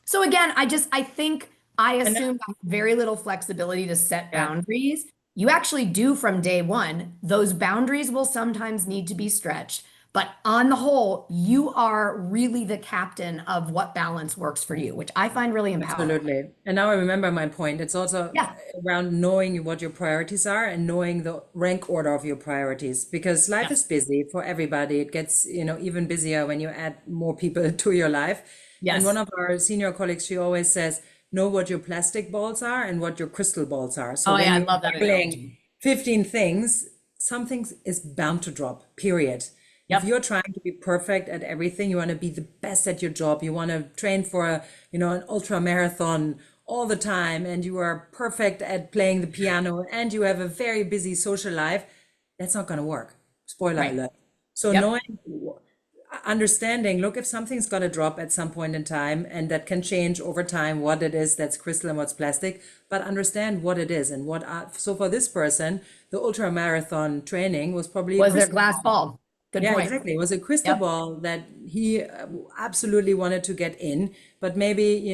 So again, I think I assumed I had very little flexibility to set boundaries. You actually do from day one. Those boundaries will sometimes need to be stretched. But on the whole, you are really the captain of what balance works for you, which I find really empowering. Absolutely. And now I remember my point. It's also Yeah. around knowing what your priorities are and knowing the rank order of your priorities, because life is busy for everybody. It gets, even busier when you add more people to your life. Yes. And one of our senior colleagues, she always says, know what your plastic balls are and what your crystal balls are. So when I you're love that juggling analogy. 15 things, something is bound to drop, period. If you're trying to be perfect at everything, you want to be the best at your job, you want to train for an ultra marathon all the time, and you are perfect at playing the piano, and you have a very busy social life, that's not going to work. Spoiler alert. So understanding, look, if something's going to drop at some point in time, and that can change over time, what it is that's crystal and what's plastic, but understand what it is and so for this person, the ultra marathon training was probably their glass ball. Good point. Exactly. It was a crystal ball that he absolutely wanted to get in, but maybe,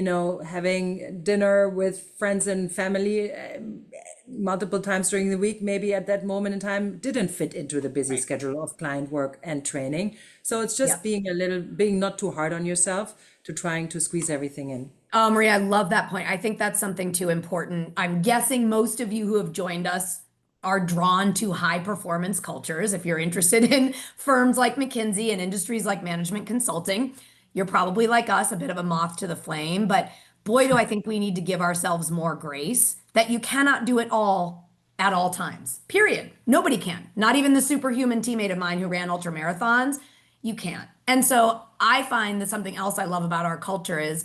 having dinner with friends and family multiple times during the week, maybe at that moment in time didn't fit into the busy schedule of client work and training. So it's just being not too hard on yourself to trying to squeeze everything in. Maria, I love that point. I think that's something too important. I'm guessing most of you who have joined us are drawn to high performance cultures. If you're interested in firms like McKinsey and industries like management consulting, you're probably like us, a bit of a moth to the flame. But boy, do I think we need to give ourselves more grace that you cannot do it all at all times, period. Nobody can. Not even the superhuman teammate of mine who ran ultra marathons. You can't. And so I find that something else I love about our culture is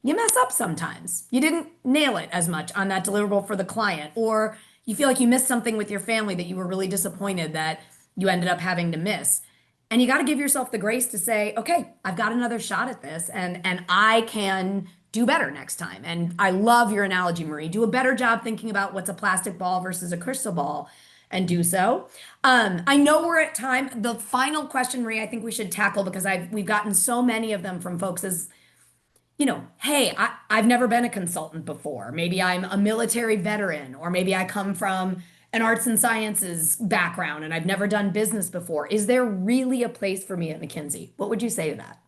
you mess up sometimes. You didn't nail it as much on that deliverable for the client, or you feel like you missed something with your family that you were really disappointed that you ended up having to miss. And you got to give yourself the grace to say, okay, I've got another shot at this, and I can do better next time. And I love your analogy, Marie. Do a better job thinking about what's a plastic ball versus a crystal ball, and do so. I know we're at time. The final question, Marie, I think we should tackle, because we've gotten so many of them from folks, is, hey, I've never been a consultant before. Maybe I'm a military veteran, or maybe I come from an arts and sciences background and I've never done business before. Is there really a place for me at McKinsey? What would you say to that?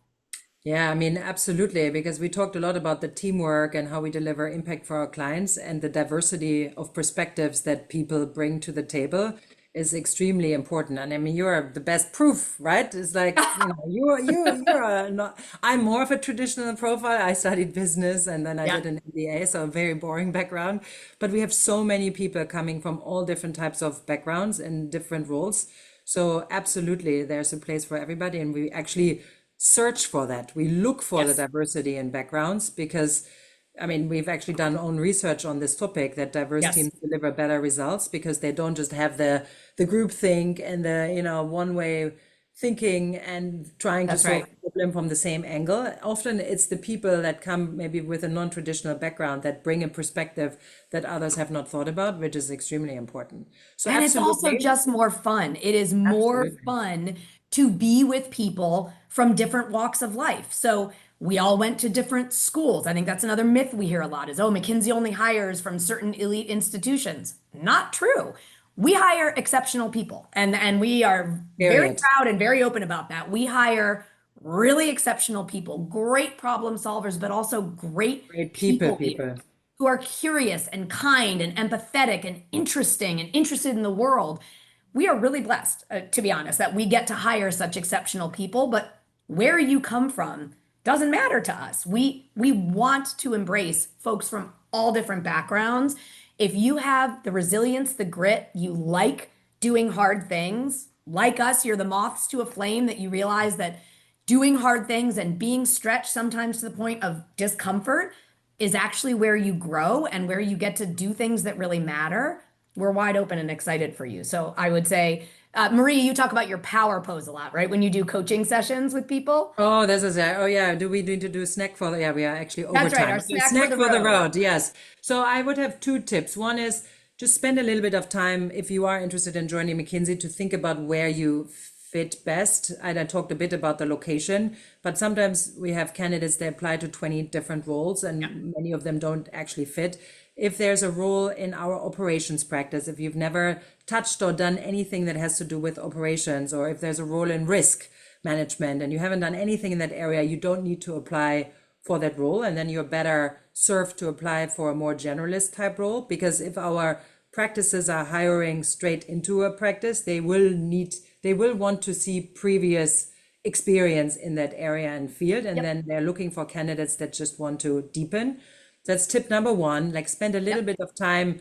Yeah, I mean, absolutely, because we talked a lot about the teamwork and how we deliver impact for our clients, and the diversity of perspectives that people bring to the table is extremely important. And I mean, you're the best proof, right? It's like, I'm more of a traditional profile. I studied business and then I did an MBA, so a very boring background. But we have so many people coming from all different types of backgrounds and different roles. So absolutely, there's a place for everybody. And we actually search for that. We look for the diversity in backgrounds, because I mean, we've actually done own research on this topic, that diverse teams deliver better results because they don't just have the group think and the, one way thinking and trying to solve the problem from the same angle. Often it's the people that come maybe with a non-traditional background that bring a perspective that others have not thought about, which is extremely important. So and it's also just more fun. It is more fun to be with people from different walks of life. So we all went to different schools. I think that's another myth we hear a lot is, oh, McKinsey only hires from certain elite institutions. Not true. We hire exceptional people, and we are very proud and very open about that. We hire really exceptional people, great problem solvers, but also great people. who are curious and kind and empathetic and interested in the world. We are really blessed, to be honest, that we get to hire such exceptional people. But where you come from doesn't matter to us. We want to embrace folks from all different backgrounds. If you have the resilience, the grit, you like doing hard things, like us, you're the moths to a flame, that you realize that doing hard things and being stretched sometimes to the point of discomfort is actually where you grow and where you get to do things that really matter. We're wide open and excited for you. So I would say, Marie, you talk about your power pose a lot, right? When you do coaching sessions with people. Oh, this is it. Oh, yeah. Do we need to do snack for yeah, we are actually That's right, overtime. our So snack for the for the road. road, yes. So I would have two tips. One is just spend a little bit of time if you are interested in joining McKinsey to think about where you fit best. And I talked a bit about the location, but sometimes we have candidates that apply to 20 different roles and many of them don't actually fit. If there's a role in our operations practice, if you've never touched or done anything that has to do with operations, or if there's a role in risk management and you haven't done anything in that area, you don't need to apply for that role. And then you're better served to apply for a more generalist type role, because if our practices are hiring straight into a practice, they will want to see previous experience in that area and field. And then they're looking for candidates that just want to deepen. That's tip number one, like spend a little bit of time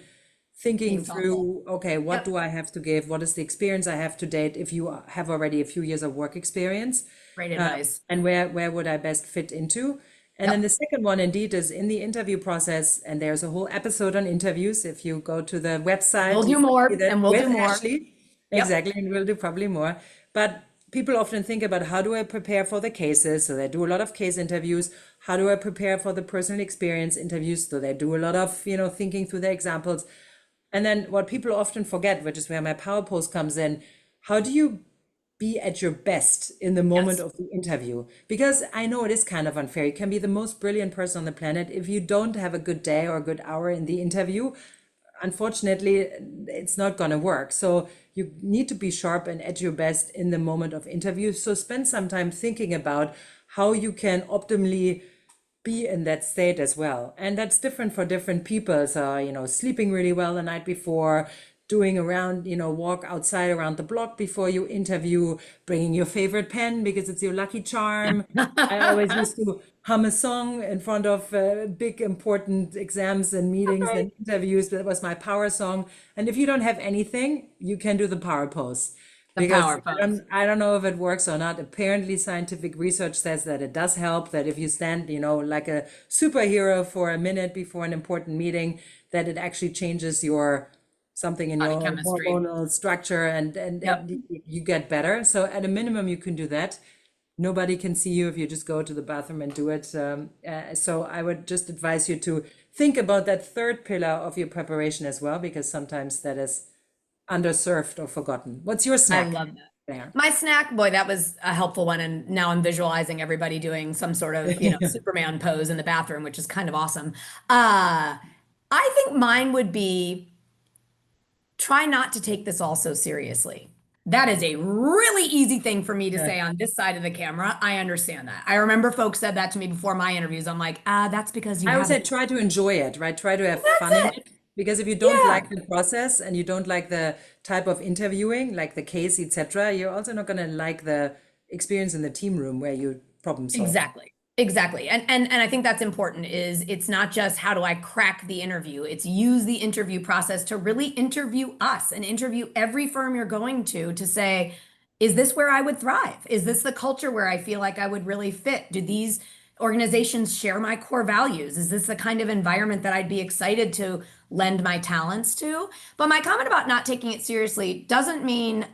thinking Being thoughtful. through, okay, what do I have to give? What is the experience I have to date if you have already a few years of work experience? Great advice. And where would I best fit into? And then the second one indeed is in the interview process, and there's a whole episode on interviews. If you go to the website, We'll you do more, can see that and we'll with do more. Ashley. Exactly, and we'll do probably more. But people often think about, how do I prepare for the cases? So they do a lot of case interviews. How do I prepare for the personal experience interviews? So they do a lot of, thinking through the examples. And then what people often forget, which is where my power pose comes in, how do you be at your best in the moment Yes. of the interview? Because I know it is kind of unfair. You can be the most brilliant person on the planet. If you don't have a good day or a good hour in the interview, unfortunately, it's not going to work. So you need to be sharp and at your best in the moment of interview. So spend some time thinking about how you can optimally be in that state as well. And that's different for different people. So, sleeping really well the night before, doing around, walk outside around the block before you interview, bringing your favorite pen because it's your lucky charm. I always used to hum a song in front of big important exams and meetings and interviews. That was my power song. And if you don't have anything, you can do the power pose. The Because power pose. I don't know if it works or not. Apparently, scientific research says that it does help, that if you stand, like a superhero for a minute before an important meeting, that it actually changes your something in Body your chemistry. hormonal structure and you get better. So at a minimum, you can do that. Nobody can see you if you just go to the bathroom and do it. So I would just advise you to think about that third pillar of your preparation as well, because sometimes that is underserved or forgotten. What's your I snack love that. there? My snack, boy, that was a helpful one. And now I'm visualizing everybody doing some sort of, Superman pose in the bathroom, which is kind of awesome. I think mine would be try not to take this all so seriously. That is a really easy thing for me to say on this side of the camera. I understand that. I remember folks said that to me before my interviews. I'm like, that's because you I would say haven't. try to enjoy it, right? Try to have fun in That's it. it. Because if you don't Yeah, like the process and you don't like the type of interviewing, like the case, etc., you're also not going to like the experience in the team room where you problem solve. exactly. Exactly. And I think that's important is it's not just how do I crack the interview? It's use the interview process to really interview us and interview every firm you're going to say, is this where I would thrive? Is this the culture where I feel like I would really fit? Do these organizations share my core values? Is this the kind of environment that I'd be excited to lend my talents to? But my comment about not taking it seriously doesn't mean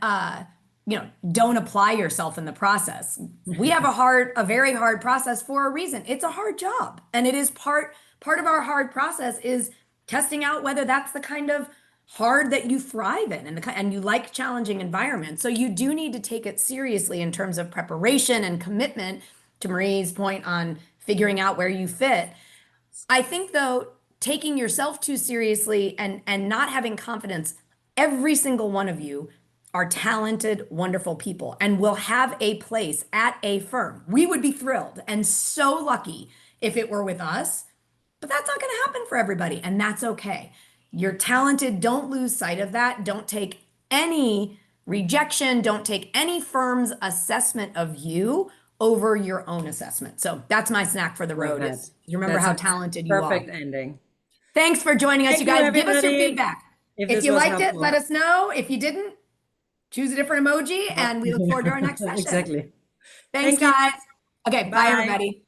don't apply yourself in the process. We have a very hard process for a reason. It's a hard job. And it is part of our hard process is testing out whether that's the kind of hard that you thrive in and you like challenging environments. So you do need to take it seriously in terms of preparation and commitment, to Marie's point on figuring out where you fit. I think though, taking yourself too seriously and not having confidence, every single one of you are talented, wonderful people and will have a place at a firm. We would be thrilled and so lucky if it were with us. but that's not going to happen for everybody. And that's okay. You're talented. Don't lose sight of that. Don't take any rejection. Don't take any firm's assessment of you over your own assessment. So that's my snack for the road that. is you remember That's how a talented you are. Perfect ending. Thanks for joining us, Thank you guys. you, Give us your everybody. feedback. If If this you was liked it, helpful. let us know. If you didn't, choose a different emoji, and we look forward to our next session. Exactly. Thanks, Thank you. guys. Okay, bye, Bye. everybody.